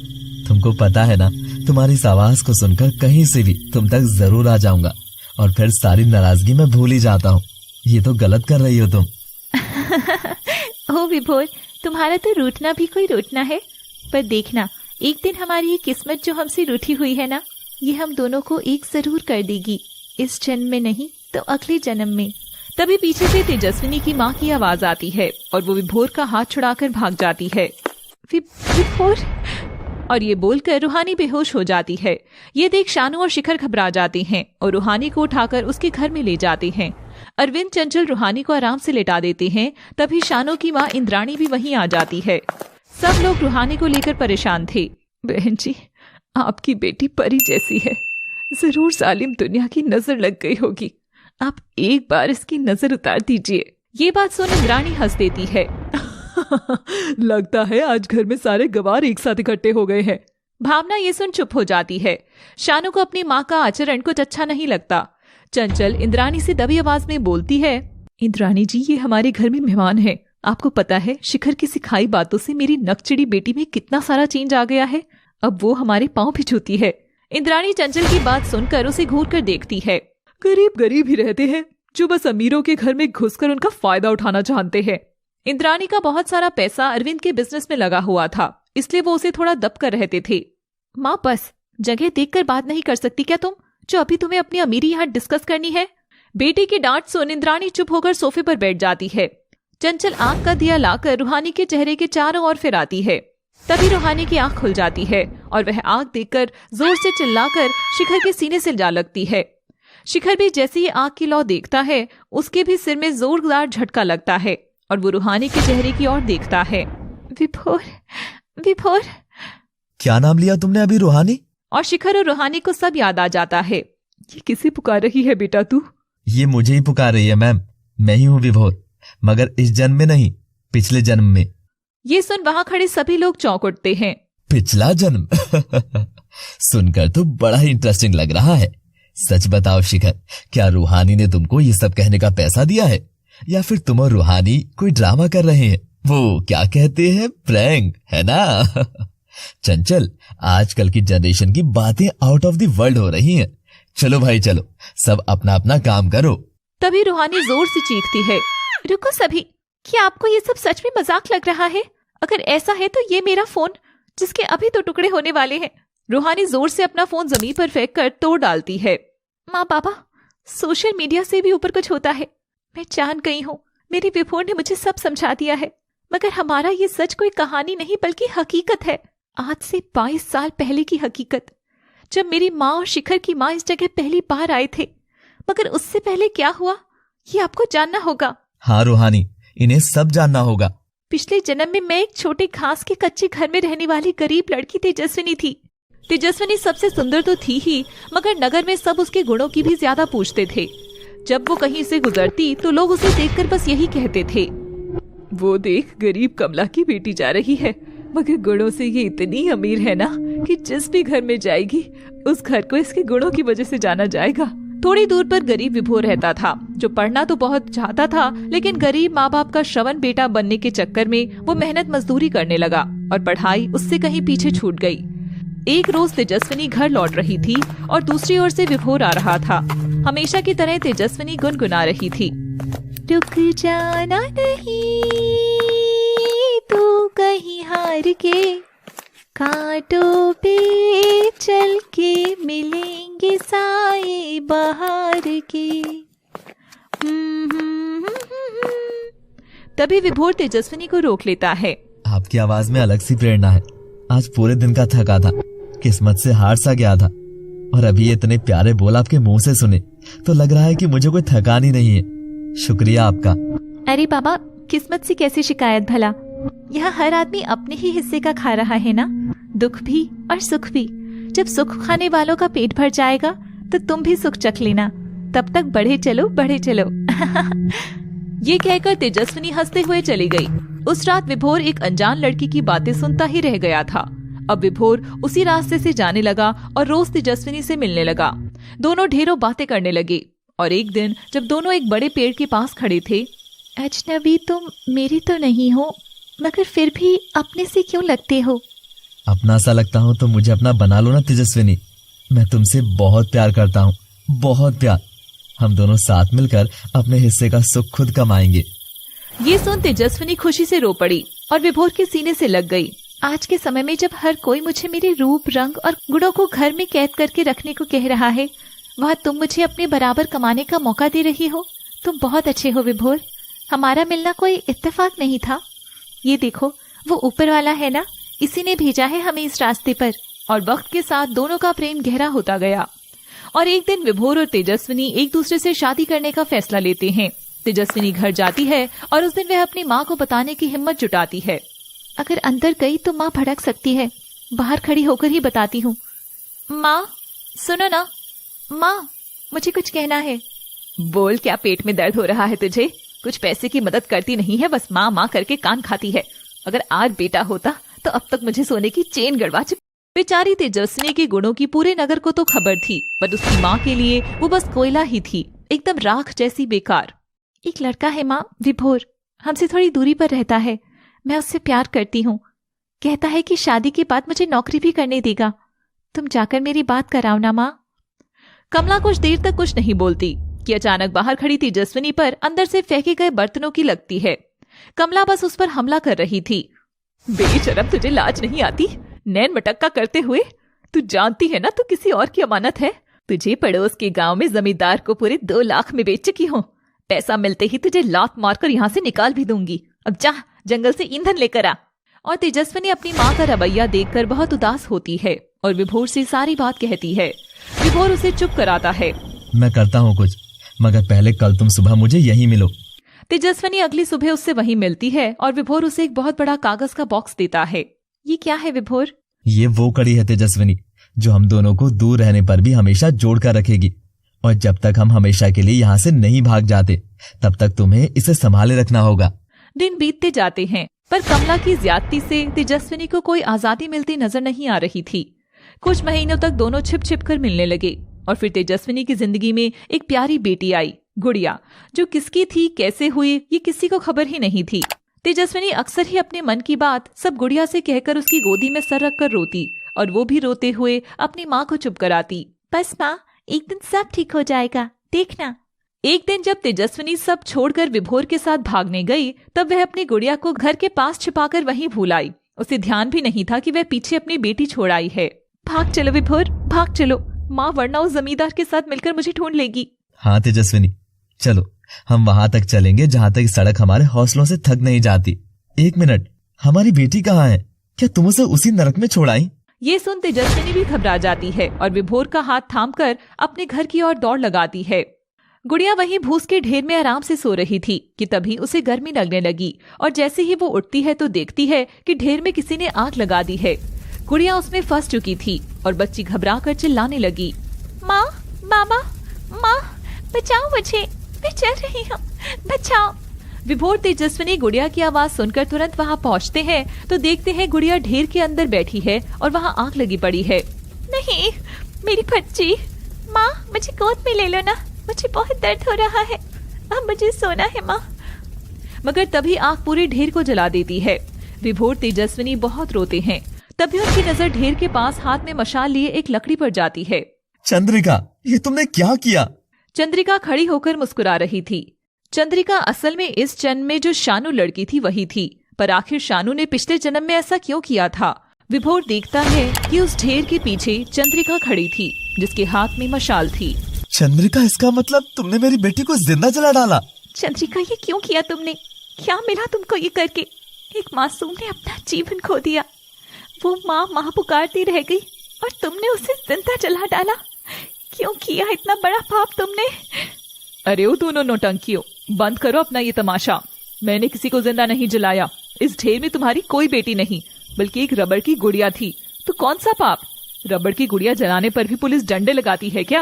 तुमको पता है ना, तुम्हारी इस आवाज को सुनकर कहीं से भी तुम तक जरूर आ जाऊंगा और फिर सारी नाराजगी में भूल ही जाता हूँ। ये तो गलत कर रही हो तुम। ओ विभोर, तुम्हारा तो रूठना भी कोई रूठना है, पर देखना एक दिन हमारी ये किस्मत जो हमसे रूठी हुई है ना, ये हम दोनों को एक जरूर कर देगी। इस जन्म में नहीं तो अगले जन्म में। तभी पीछे से तेजस्विनी की माँ की आवाज आती है और वो विभोर का हाथ छुड़ाकर भाग जाती है। विभोर, और ये बोलकर रूहानी बेहोश हो जाती है। ये देख शानू और शिखर घबरा जाते हैं और रूहानी को उठाकर उसके घर में ले जाते हैं। अरविंद, चंचल रूहानी को आराम से लेटा देते हैं। तभी शानू की माँ इंद्राणी भी वहीं आ जाती है। सब लोग रूहानी को लेकर परेशान थे। बहन जी, आपकी बेटी परी जैसी है, जरूर जालिम दुनिया की नजर लग गई होगी, आप एक बार इसकी नजर उतार दीजिए। ये बात सुन इंद्राणी हंस देती है। लगता है आज घर में सारे गवार एक साथ इकट्ठे हो गए हैं। भावना ये सुन चुप हो जाती है। शानू को अपनी माँ का आचरण कुछ अच्छा नहीं लगता। चंचल इंद्राणी से दबी आवाज में बोलती है, इंद्राणी जी, ये हमारे घर में मेहमान है। आपको पता है शिखर की सिखाई बातों से मेरी नकचिड़ी बेटी में कितना सारा चेंज आ गया है। अब वो हमारे पांव भी छूती है। इंद्राणी चंचल की बात सुनकर उसे घूर कर देखती है। गरीब गरीब ही रहते हैं जो बस अमीरों के घर में घुसकर उनका फायदा उठाना चाहते हैं। इंद्राणी का बहुत सारा पैसा अरविंद के बिजनेस में लगा हुआ था, इसलिए वो उसे थोड़ा दब कर रहते थे। माँ, बस जगह देखकर बात नहीं कर सकती क्या तुम, जो अभी तुम्हें अपनी अमीरी यहाँ डिस्कस करनी है। बेटी की डांट सुन इंद्राणी चुप होकर सोफे पर बैठ जाती है। चंचल आंख का दिया लाकर रूहानी के चेहरे के चारों ओर फिराती है। तभी रूहानी की आंख खुल जाती है और वह आंख देखकर जोर से चिल्लाकर शिखर के सीने से जा लगती है। शिखर भी जैसे ही आंख की लौ देखता है, उसके भी सिर में जोरदार झटका लगता है और वो रूहानी के चेहरे की ओर देखता है। विभोर, विभोर। क्या नाम लिया तुमने अभी, रूहानी? और शिखर और रूहानी को सब याद आ जाता है। ये किसे पुकार रही है बेटा तू? ये मुझे ही पुकार रही है मैम। मैं ही हूँ विभोर, मगर इस जन्म में नहीं, पिछले जन्म में। ये सुन वहां खड़े सभी लोग चौंक उठते हैं। पिछला जन्म? सुनकर तो बड़ा ही इंटरेस्टिंग लग रहा है। सच बताओ शिखर, क्या रूहानी ने तुमको ये सब कहने का पैसा दिया है, या फिर तुम और रूहानी कोई ड्रामा कर रहे हैं? वो क्या कहते हैं, प्रैंक, है ना? चंचल, आजकल की जनरेशन की बातें आउट ऑफ द वर्ल्ड हो रही हैं। चलो भाई चलो, सब अपना अपना काम करो। तभी रूहानी जोर से चीखती है, रुको सभी, क्या आपको ये सब सच में मजाक लग रहा है? अगर ऐसा है तो ये मेरा फोन, जिसके अभी तो टुकड़े होने वाले हैं। रूहानी जोर से अपना फोन जमीन पर फेंक कर तोड़ डालती है। माँ बाबा, सोशल मीडिया से भी ऊपर कुछ होता है। मैं जान गई हूँ, मेरी विभोर ने मुझे सब समझा दिया है, मगर हमारा ये सच कोई कहानी नहीं बल्कि हकीकत है। आज से 22 साल पहले की हकीकत, जब मेरी माँ और शिखर की माँ इस जगह पहली बार आए थे। मगर उससे पहले क्या हुआ, ये आपको जानना होगा। हाँ रूहानी, इन्हें सब जानना होगा। पिछले जन्म में मैं एक छोटे घास के कच्चे घर में रहने वाली गरीब लड़की तेजस्विनी थी। तेजस्विनी सबसे सुंदर तो थी ही, मगर नगर में सब उसके गुणों की भी ज्यादा पूछते थे। जब वो कहीं से गुजरती तो लोग उसे देखकर बस यही कहते थे, वो देख गरीब कमला की बेटी जा रही है, मगर गुणों से ये इतनी अमीर है ना कि जिस भी घर में जाएगी उस घर को इसके गुणों की वजह से जाना जाएगा। थोड़ी दूर पर गरीब विभोर रहता था, जो पढ़ना तो बहुत चाहता था, लेकिन गरीब माँ बाप का श्रवण बेटा बनने के चक्कर में वो मेहनत मजदूरी करने लगा और पढ़ाई उससे कहीं पीछे छूट गई। एक रोज तेजस्विनी घर लौट रही थी और दूसरी ओर से विभोर आ रहा था। हमेशा की तरह तेजस्विनी गुनगुना रही थी, रुक जाना नहीं तू कहीं हार के, कांटों पे चल के मिलेंगे साए बहार के। तभी विभोर तेजस्विनी को रोक लेता है। आपकी आवाज में अलग सी प्रेरणा है। आज पूरे दिन का थका था, किस्मत से हार सा गया था, और अभी इतने प्यारे बोल आपके मुंह से सुने तो लग रहा है कि मुझे कोई थकान ही नहीं है। शुक्रिया आपका। अरे बाबा, किस्मत से कैसी शिकायत भला, यहाँ हर आदमी अपने ही हिस्से का खा रहा है ना। दुख भी और सुख भी। जब सुख खाने वालों का पेट भर जाएगा तो तुम भी सुख चख लेना। तब तक बढ़े चलो, बढ़े चलो। ये कहकर तेजस्विनी हंसते हुए चली गई। उस रात विभोर एक अनजान लड़की की बातें सुनता ही रह गया था। अब विभोर उसी रास्ते से जाने लगा और रोज तेजस्विनी से मिलने लगा। दोनों ढेरों बातें करने लगे और एक दिन जब दोनों एक बड़े पेड़ के पास खड़े थे, अजनबी तुम मेरी तो नहीं हो, मगर फिर भी अपने से क्यों लगते हो? अपना सा लगता हूँ तो मुझे अपना बना लो ना तेजस्विनी। मैं तुमसे बहुत प्यार करता हूँ, बहुत प्यार। हम दोनों साथ मिलकर अपने हिस्से का सुख खुद कमाएंगे। ये सुन तेजस्विनी खुशी से रो पड़ी और विभोर के सीने से लग गई। आज के समय में जब हर कोई मुझे मेरे रूप, रंग और गुणों को घर में कैद करके रखने को कह रहा है, वहाँ तुम मुझे अपने बराबर कमाने का मौका दे रही हो। तुम बहुत अच्छे हो विभोर। हमारा मिलना कोई इत्तेफाक नहीं था। ये देखो, वो ऊपर वाला है ना, इसी ने भेजा है हमें इस रास्ते पर। और वक्त के साथ दोनों का प्रेम गहरा होता गया और एक दिन विभोर और तेजस्विनी एक दूसरे से शादी करने का फैसला लेते हैं। तेजस्विनी घर जाती है और उस दिन वह अपनी माँ को बताने की हिम्मत जुटाती है। अगर अंदर गई तो माँ भड़क सकती है, बाहर खड़ी होकर ही बताती हूँ। माँ सुनो ना, माँ मुझे कुछ कहना है। बोल, क्या पेट में दर्द हो रहा है तुझे? कुछ पैसे की मदद करती नहीं है, बस माँ माँ करके कान खाती है। अगर आज बेटा होता तो अब तक मुझे सोने की चेन गड़वा चुकी। बेचारी तेजस्विनी के गुणों की पूरे नगर को तो खबर थी, पर उसकी माँ के लिए वो बस कोयला ही थी, एकदम राख जैसी बेकार। एक लड़का है माँ, विभोर, हमसे थोड़ी दूरी पर रहता है। मैं उससे प्यार करती हूँ। कहता है कि शादी के बाद मुझे नौकरी भी करने देगा। तुम जाकर मेरी बात कराओ ना माँ। कमला कुछ देर तक कुछ नहीं बोलती कि अचानक बाहर खड़ी तेजस्विनी पर अंदर से फेंके गए बर्तनों की लगती है। कमला बस उस पर हमला कर रही थी। बेशरम, तुझे लाज नहीं आती? नैन मटक्का करते हुए, तू जानती है ना तू किसी और की अमानत है। तुझे पड़ोस के गांव में जमींदार को पूरे 2 लाख में बेच चुकी हूँ। पैसा मिलते ही तुझे लात मारकर यहाँ से निकाल भी दूंगी। अब जा, जंगल से ईंधन लेकर आ। और तेजस्विनी अपनी माँ का रवैया देखकर बहुत उदास होती है और विभोर से सारी बात कहती है। विभोर उसे चुप कराता है। मैं करता हूँ कुछ, मगर पहले कल तुम सुबह मुझे यहीं मिलो। तेजस्विनी अगली सुबह उससे वहीं मिलती है और विभोर उसे एक बहुत बड़ा कागज का बॉक्स देता है। ये क्या है विभोर? ये वो कड़ी है तेजस्विनी जो हम दोनों को दूर रहने पर भी हमेशा जोड़ कर रखेगी। और जब तक हम हमेशा के लिए यहाँ से नहीं भाग जाते, तब तक तुम्हें इसे संभाले रखना होगा। दिन बीतते जाते हैं, पर कमला की ज्यादती से तेजस्विनी को कोई आजादी मिलती नजर नहीं आ रही थी। कुछ महीनों तक दोनों छिप छिप कर मिलने लगे और फिर तेजस्विनी की जिंदगी में एक प्यारी बेटी आई, गुड़िया, जो किसकी थी, कैसे हुई, ये किसी को खबर ही नहीं थी। तेजस्विनी अक्सर ही अपने मन की बात सब गुड़िया से कहकर उसकी गोदी में सर रखकर रोती और वो भी रोते हुए अपनी माँ को चुप कराती। बस माँ, एक दिन सब ठीक हो जाएगा, देखना। एक दिन जब तेजस्विनी सब छोड़कर विभोर के साथ भागने गई, तब वह अपनी गुड़िया को घर के पास छिपाकर वहीं भूल आई। उसे ध्यान भी नहीं था कि वह पीछे अपनी बेटी छोड़ आई है। भाग चलो विभोर, भाग चलो, माँ वरना उस जमींदार के साथ मिलकर मुझे ढूंढ लेगी। हाँ तेजस्विनी, चलो हम वहां तक चलेंगे जहां तक सड़क हमारे हौसलों से थक नहीं जाती। 1 मिनट, हमारी बेटी कहाँ है? क्या तुम उसे उसी नरक में छोड़ आई? ये सुन तेजस्विनी भी घबरा जाती है और विभोर का हाथ थामकर अपने घर की ओर दौड़ लगाती है। गुड़िया वहीं भूस के ढेर में आराम से सो रही थी कि तभी उसे गर्मी लगने लगी और जैसे ही वो उठती है तो देखती है कि ढेर में किसी ने आग लगा दी है। गुड़िया उसमें फंस चुकी थी और बच्ची घबरा कर चिल्लाने लगी, माँ, मामा, माँ बचाओ मुझे, मैं चल रही हूँ, बचाओ। विभोर तेजस्विनी गुड़िया की आवाज सुनकर तुरंत वहाँ पहुँचते हैं तो देखते हैं गुड़िया ढेर के अंदर बैठी है और वहाँ आग लगी पड़ी है। नहीं, मेरी बच्ची, माँ मुझे गोद में ले लो ना, मुझे बहुत दर्द हो रहा है, अब मुझे सोना है माँ। मगर तभी आग पूरे ढेर को जला देती है। विभोर तेजस्विनी बहुत रोते हैं। तभी उनकी नजर ढेर के पास हाथ में मशाल लिए एक लकड़ी पर जाती है। चंद्रिका, ये तुमने क्या किया? चंद्रिका खड़ी होकर मुस्कुरा रही थी। चंद्रिका असल में इस जन्म में जो शानू लड़की थी वही थी, पर आखिर शानू ने पिछले जन्म में ऐसा क्यों किया था? विभोर देखता है कि उस ढेर के पीछे चंद्रिका खड़ी थी जिसके हाथ में मशाल थी। चंद्रिका, इसका मतलब तुमने मेरी बेटी को जिंदा जला डाला? चंद्रिका, ये क्यों किया तुमने? क्या मिला तुमको ये करके? एक मासूम ने अपना जीवन खो दिया। वो माँ माँ पुकारती रह गई और तुमने उसे जिंदा जला डाला। क्यों किया इतना बड़ा पाप तुमने? अरे ओ दोनों नौटंकियों, बंद करो अपना ये तमाशा। मैंने किसी को जिंदा नहीं जलाया। इस ढेर में तुम्हारी कोई बेटी नहीं, बल्कि एक रबड़ की गुड़िया थी। तो कौन सा पाप? रबड़ की गुड़िया जलाने पर भी पुलिस डंडे लगाती है क्या?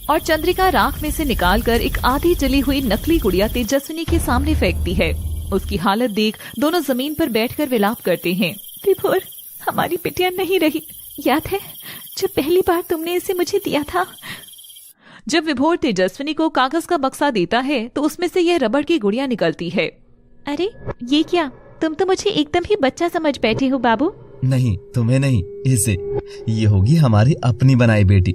और चंद्रिका राख में से निकालकर एक आधी जली हुई नकली गुड़िया तेजस्विनी के सामने फेंकती है। उसकी हालत देख दोनों जमीन पर बैठकर विलाप करते हैं। विभोर, हमारी बिटिया नहीं रही। याद है जब पहली बार तुमने इसे मुझे दिया था? जब विभोर तेजस्विनी को कागज का बक्सा देता है तो उसमें से यह रबड़ की गुड़िया निकलती है। अरे ये क्या? तुम तो मुझे एकदम ही बच्चा समझ बैठे हो बाबू। नहीं, तुम्हें नहीं, इसे। ये होगी हमारी अपनी बनाई बेटी।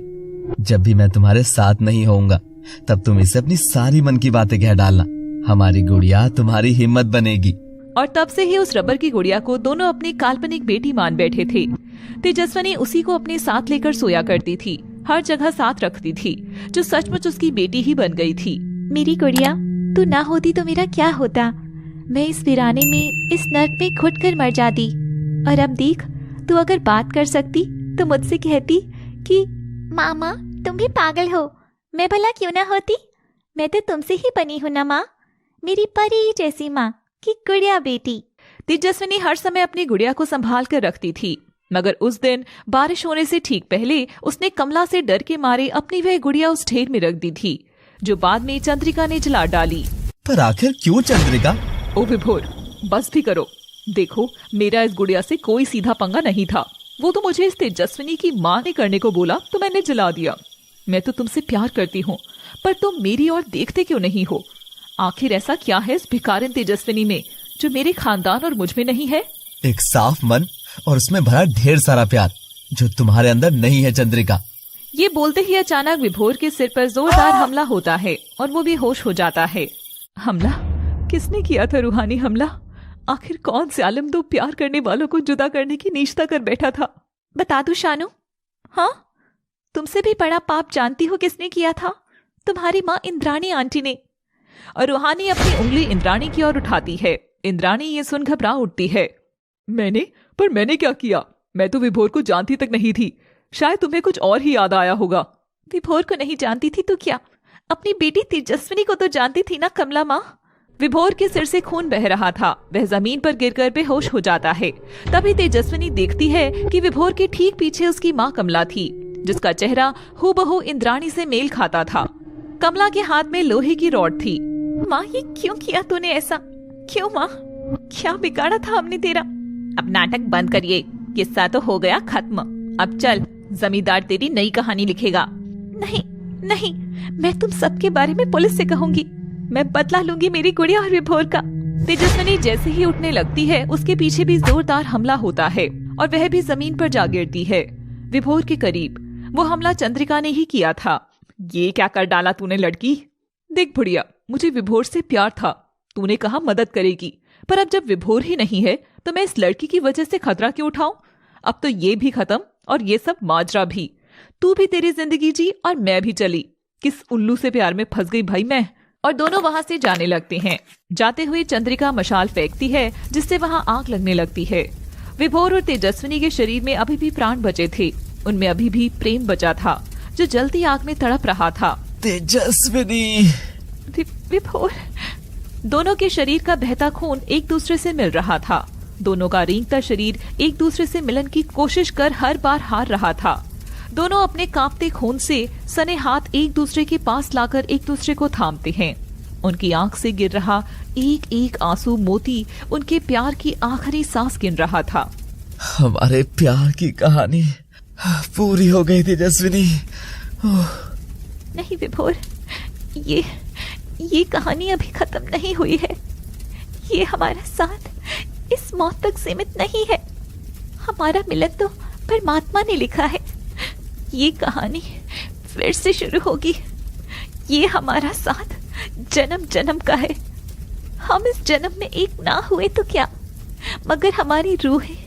जब भी मैं तुम्हारे साथ नहीं होऊंगा तब तुम इसे अपनी सारी मन की बातें कह डालना। हमारी गुड़िया तुम्हारी हिम्मत बनेगी। और तब से ही उस रबर की गुड़िया को दोनों अपनी काल्पनिक बेटी मान बैठे थे। तेजस्विनी उसी को अपने साथ लेकर सोया करती थी, हर जगह साथ रखती थी, जो सचमुच उसकी बेटी ही बन गई थी। मेरी गुड़िया, तू ना होती तो मेरा क्या होता? मैं इस वीराने में, इस नर्क में घुट कर मर जाती। और अब देख, तू अगर बात कर सकती तो मुझसे कहती कि मामा तुम भी पागल हो। मैं भला क्यों ना होती? मैं तो तुमसे ही बनी हूँ ना माँ, मेरी परी जैसी माँ की गुड़िया बेटी। तेजस्विनी हर समय अपनी गुड़िया को संभाल कर रखती थी, मगर उस दिन बारिश होने से ठीक पहले उसने कमला से डर के मारे अपनी वह गुड़िया उस ढेर में रख दी थी, जो बाद में चंद्रिका ने जला डाली। पर आखिर क्यों चंद्रिका? ओ विभोर, बस भी करो। देखो, मेरा इस गुड़िया से कोई सीधा पंगा नहीं था। वो तो मुझे इस तेजस्विनी की माँ ने करने को बोला तो मैंने जला दिया। मैं तो तुमसे प्यार करती हूँ, पर तुम मेरी ओर देखते क्यों नहीं हो? आखिर ऐसा क्या है इस भिखारिन तेजस्विनी में जो मेरे खानदान और मुझ में नहीं है? एक साफ मन और उसमें भरा ढेर सारा प्यार जो तुम्हारे अंदर नहीं है चंद्रिका। ये बोलते ही अचानक विभोर के सिर पर जोरदार हमला होता है और वो भी होश हो जाता है। हमला? किसने किया था रूहानी हमला? आखिर कौन जालिम दो प्यार करने वालों को जुदा करने की नीचता कर बैठा था? बता दूं शानू? हाँ, तुमसे भी बड़ा पाप जानती हो किसने किया था? तुम्हारी माँ इंद्राणी आंटी ने। और रूहानी अपनी उंगली इंद्राणी की ओर उठाती है। इंद्राणी ये सुन घबरा उठती है। मैंने क्या किया? मैं तो विभोर को जानती तक नहीं थी। शायद तुम्हें कुछ और ही याद आया होगा। विभोर को नहीं जानती थी तो क्या, अपनी बेटी तेजस्विनी को तो जानती थी ना कमला माँ। विभोर के सिर से खून बह रहा था। वह जमीन पर गिरकर बेहोश हो जाता है। तभी तेजस्विनी देखती है कि विभोर के ठीक पीछे उसकी माँ कमला थी, जिसका चेहरा हूबहू इंद्राणी से मेल खाता था। कमला के हाथ में लोहे की रॉड थी। माँ, ये क्यों किया तूने ऐसा? क्यों माँ? क्या बिगाड़ा था हमने तेरा? अब नाटक बंद करिए, किस्सा तो हो गया खत्म। अब चल, जमींदार तेरी नई कहानी लिखेगा। नहीं नहीं, मैं तुम सबके बारे में पुलिस से कहूंगी। मैं बदला लूंगी मेरी गुड़िया और विभोर का। तेजस्विनी जैसे ही उठने लगती है, उसके पीछे भी जोरदार हमला होता है और वह भी जमीन पर जा गिरती है, विभोर के करीब। वो हमला चंद्रिका ने ही किया था। ये क्या कर डाला तूने लड़की? देख बुढ़िया, मुझे विभोर से प्यार था। तूने कहा मदद करेगी, पर अब जब विभोर ही नहीं है तो मैं इस लड़की की वजह से खतरा क्यों उठाऊं? अब तो ये भी खत्म और ये सब माजरा भी। तू भी तेरी जिंदगी जी और मैं भी चली। किस उल्लू से प्यार में फंस गई भाई मैं। और दोनों वहां से जाने लगते हैं। जाते हुए चंद्रिका मशाल फेंकती है, जिससे वहां आग लगने लगती है। विभोर और तेजस्विनी के शरीर में अभी भी प्राण बचे थे। उनमें अभी भी प्रेम बचा था, जो जलती आग में तड़प रहा था। तेजस्विनी! विभोर! दोनों के शरीर का बहता खून एक दूसरे से मिल रहा था। दोनों का रेंगता शरीर एक दूसरे से मिलन की कोशिश कर हर बार हार रहा था। दोनों अपने कांपते खून से सने हाथ एक दूसरे के पास लाकर एक दूसरे को थामते हैं। उनकी आंख से गिर रहा एक एक आंसू मोती उनके प्यार की आखिरी सांस गिन रहा था। हमारे प्यार की कहानी पूरी हो गई तेजस्विनी। नहीं विभोर, ये कहानी अभी खत्म नहीं हुई है। ये हमारा साथ इस मौत तक सीमित नहीं है। हमारा मिलन तो परमात्मा ने लिखा है। ये कहानी फिर से शुरू होगी। ये हमारा साथ जन्म जन्म का है। हम इस जन्म में एक ना हुए तो क्या, मगर हमारी रूहें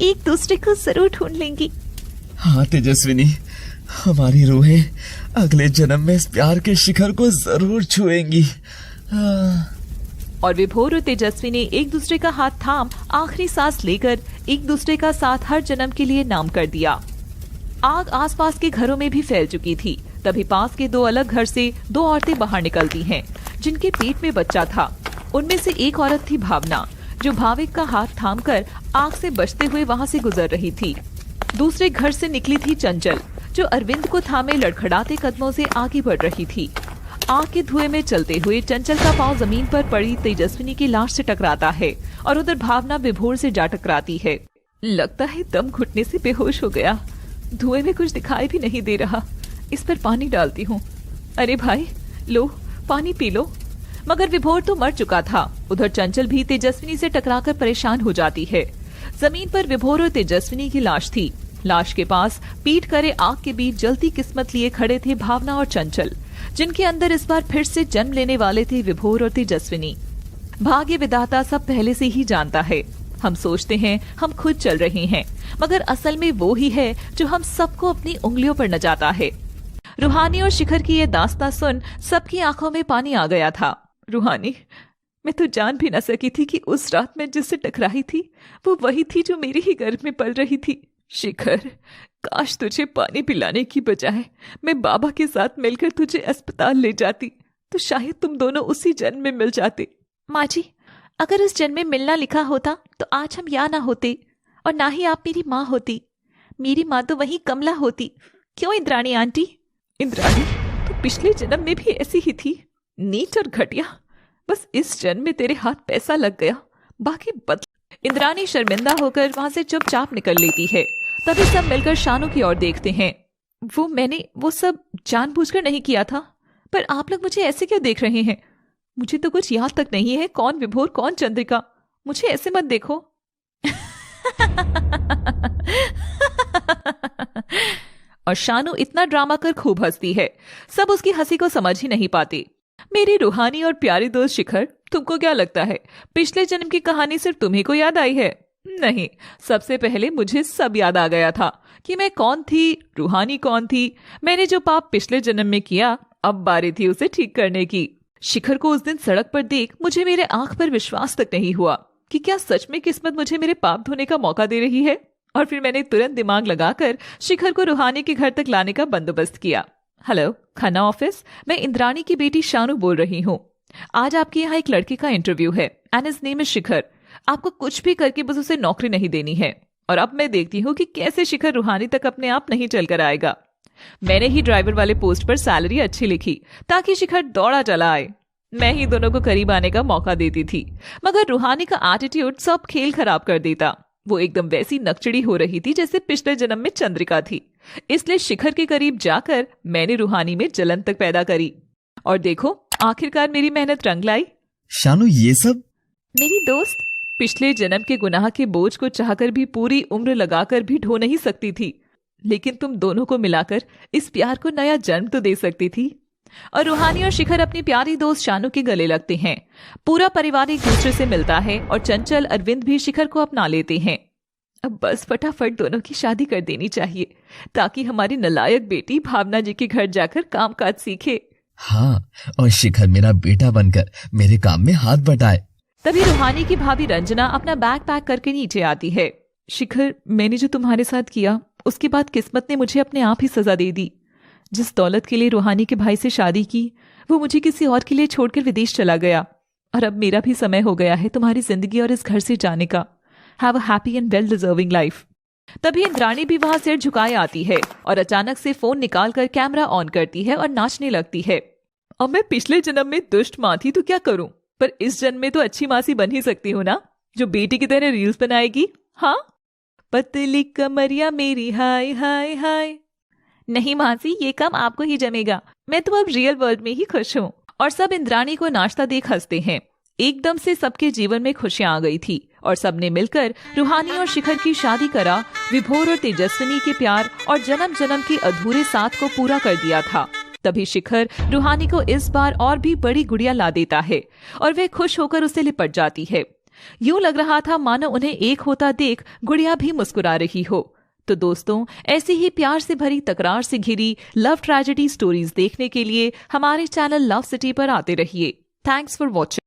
एक दूसरे को जरूर ढूंढ लेंगी। हाँ तेजस्विनी, हमारी रूहें अगले जन्म में इस प्यार के शिखर को जरूर छुएंगी। और विभोर और तेजस्विनी एक दूसरे का हाथ थाम आखिरी सांस लेकर एक दूसरे का साथ हर जन्म के लिए नाम कर दिया। आग आसपास के घरों में भी फैल चुकी थी। तभी पास के दो अलग घर से दो औरतें बाहर निकलती हैं, जिनके पेट में बच्चा था। उनमें से एक औरत थी भावना, जो भाविक का हाथ थामकर आग से बचते हुए वहां से गुजर रही थी। दूसरे घर से निकली थी चंचल, जो अरविंद को थामे लड़खड़ाते कदमों से आगे बढ़ रही थी। आग के धुएं में चलते हुए चंचल का पांव जमीन पर पड़ी तेजस्विनी की लाश से टकराता है और उधर भावना विभोर से जा टकराती है। लगता है दम घुटने से बेहोश हो गया। धुएं में कुछ दिखाई भी नहीं दे रहा। इस पर पानी डालती हूँ। अरे भाई लो पानी पी लो। मगर विभोर तो मर चुका था। उधर चंचल भी तेजस्विनी से टकराकर परेशान हो जाती है। जमीन पर विभोर और तेजस्विनी की लाश थी। लाश के पास पीट करे आग के बीच जलती किस्मत लिए खड़े थे भावना और चंचल, जिनके अंदर इस बार फिर से जन्म लेने वाले थे विभोर और तेजस्विनी। भाग्य विधाता सब पहले से ही जानता है। हम सोचते हैं हम खुद चल रहे हैं, मगर असल में वो ही है जो हम सबको अपनी उंगलियों पर नचाता है। रूहानी और शिखर की ये दास्तां सुन सबकी आंखों में पानी आ गया था। रूहानी, मैं तो जान भी न सकी थी कि उस रात में जिससे टकराई थी वो वही थी जो मेरे ही गर्भ में पल रही थी। शिखर, काश तुझे पानी पिलाने की बजाय मैं बाबा के साथ मिलकर तुझे अस्पताल ले जाती, तो शायद तुम दोनों उसी जन्म में मिल जाते। माँ जी, अगर उस जन्म में मिलना लिखा होता तो आज हम यहाँ ना होते और ना ही आप मेरी माँ होती। मेरी माँ तो वही कमला होती। क्यों इंद्राणी आंटी? इंद्राणी, तो पिछले जन्म में भी ऐसी ही थी, नीच और घटिया। बस इस जन्म में तेरे हाथ पैसा लग गया, बाकी बदल। इंद्राणी शर्मिंदा होकर वहां से चुपचाप निकल लेती है। तभी सब मिलकर शानू की ओर देखते हैं। मैंने वो सब जानबूझकर नहीं किया था, पर आप लोग मुझे ऐसे क्यों देख रहे हैं? मुझे तो कुछ याद तक नहीं है कौन विभोर कौन चंद्रिका। मुझे ऐसे मत देखो। और शानू इतना ड्रामा कर खूब हंसती है। सब उसकी हंसी को समझ ही नहीं पाते। मेरी रूहानी और प्यारी दोस्त शिखर, तुमको क्या लगता है पिछले जन्म की कहानी सिर्फ तुम्ही को याद आई है? नहीं, सबसे पहले मुझे सब याद आ गया था कि मैं कौन थी, रूहानी कौन थी। मैंने जो पाप पिछले जन्म में किया, अब बारी थी उसे ठीक करने की। शिखर को उस दिन सड़क पर देख मुझे मेरे आंख पर विश्वास तक नहीं हुआ कि क्या सच में किस्मत मुझे मेरे पाप धोने का मौका दे रही है। और फिर मैंने तुरंत दिमाग लगाकर शिखर को रूहानी के घर तक लाने का बंदोबस्त किया। हेलो खन्ना ऑफिस, मैं इंद्राणी की बेटी शानू बोल रही हूँ। आज आपके यहाँ एक लड़के का इंटरव्यू है एंड हिज नेम इज शिखर। आपको कुछ भी करके बस उसे नौकरी नहीं देनी है। और अब मैं देखती हूँ कि कैसे शिखर रूहानी तक अपने आप नहीं चलकर आएगा। मैंने ही ड्राइवर वाले पोस्ट पर सैलरी अच्छी लिखी ताकि शिखर दौड़ा चला आए। मैं ही दोनों को करीब आने का मौका देती थी, मगर रूहानी का एटीट्यूड सब खेल खराब कर देता। वो एकदम वैसी नकचड़ी हो रही थी जैसे पिछले जन्म में चंद्रिका थी। इसलिए शिखर के करीब जाकर मैंने रूहानी में जलन तक पैदा करी। और देखो आखिरकार मेरी मेहनत रंग लाई। शानू, ये सब? मेरी दोस्त पिछले जन्म के गुनाह के बोझ को चाहकर भी पूरी उम्र लगाकर भी ढो नहीं सकती थी, लेकिन तुम दोनों को मिलाकर इस प्यार को नया जन्म तो दे सकती थी। और रूहानी और शिखर अपनी प्यारी दोस्त शानू के गले लगते हैं। पूरा परिवार एक दूसरे से मिलता है और चंचल अरविंद भी शिखर को अपना लेते हैं। अब बस फटाफट दोनों की शादी कर देनी चाहिए ताकि हमारी नालायक बेटी भावना जी के घर जाकर कामकाज सीखे। हाँ, और शिखर मेरा बेटा बनकर मेरे काम में हाथ बटाए। तभी रूहानी की भाभी रंजना अपना बैग पैक करके नीचे आती है। शिखर, मैंने जो तुम्हारे साथ किया उसके बाद किस्मत ने मुझे अपने आप ही सजा दे दी। जिस दौलत के लिए रूहानी के भाई से शादी की, वो मुझे किसी और के लिए छोड़कर विदेश चला गया। और अब मेरा भी समय हो गया है तुम्हारी जिंदगी और इस घर से जाने का। Have a happy and well deserving life. तभी इंद्राणी भी वहां सिर झुकाए आती है और अचानक से फोन निकालकर कैमरा ऑन करती है और नाचने लगती है। अब मैं पिछले जन्म में दुष्ट माँ थी तो क्या करूं, पर इस जन्म में तो अच्छी मासी बन ही सकती हूँ ना, जो बेटी की तरह रील्स बनाएगी। हाँ, पतली कमरिया मेरी हाय हाय हाय। नहीं मासी, ये काम आपको ही जमेगा। मैं तो अब रियल वर्ल्ड में ही खुश हूँ। और सब इंद्राणी को नाचता देख हंसते हैं। एकदम से सबके जीवन में खुशियां आ गई थी और सबने मिलकर रूहानी और शिखर की शादी करा। विभोर और तेजस्विनी के प्यार और जन्म जन्म के अधूरे साथ को पूरा कर दिया था। तभी शिखर रूहानी को इस बार और भी बड़ी गुड़िया ला देता है और वे खुश होकर उसे लिपट जाती है। यूं लग रहा था मानो उन्हें एक होता देख गुड़िया भी मुस्कुरा रही हो। तो दोस्तों, ऐसी ही प्यार से भरी तकरार से घिरी लव ट्रेजेडी स्टोरीज देखने के लिए हमारे चैनल लव सिटी पर आते रहिए। Thanks for watching.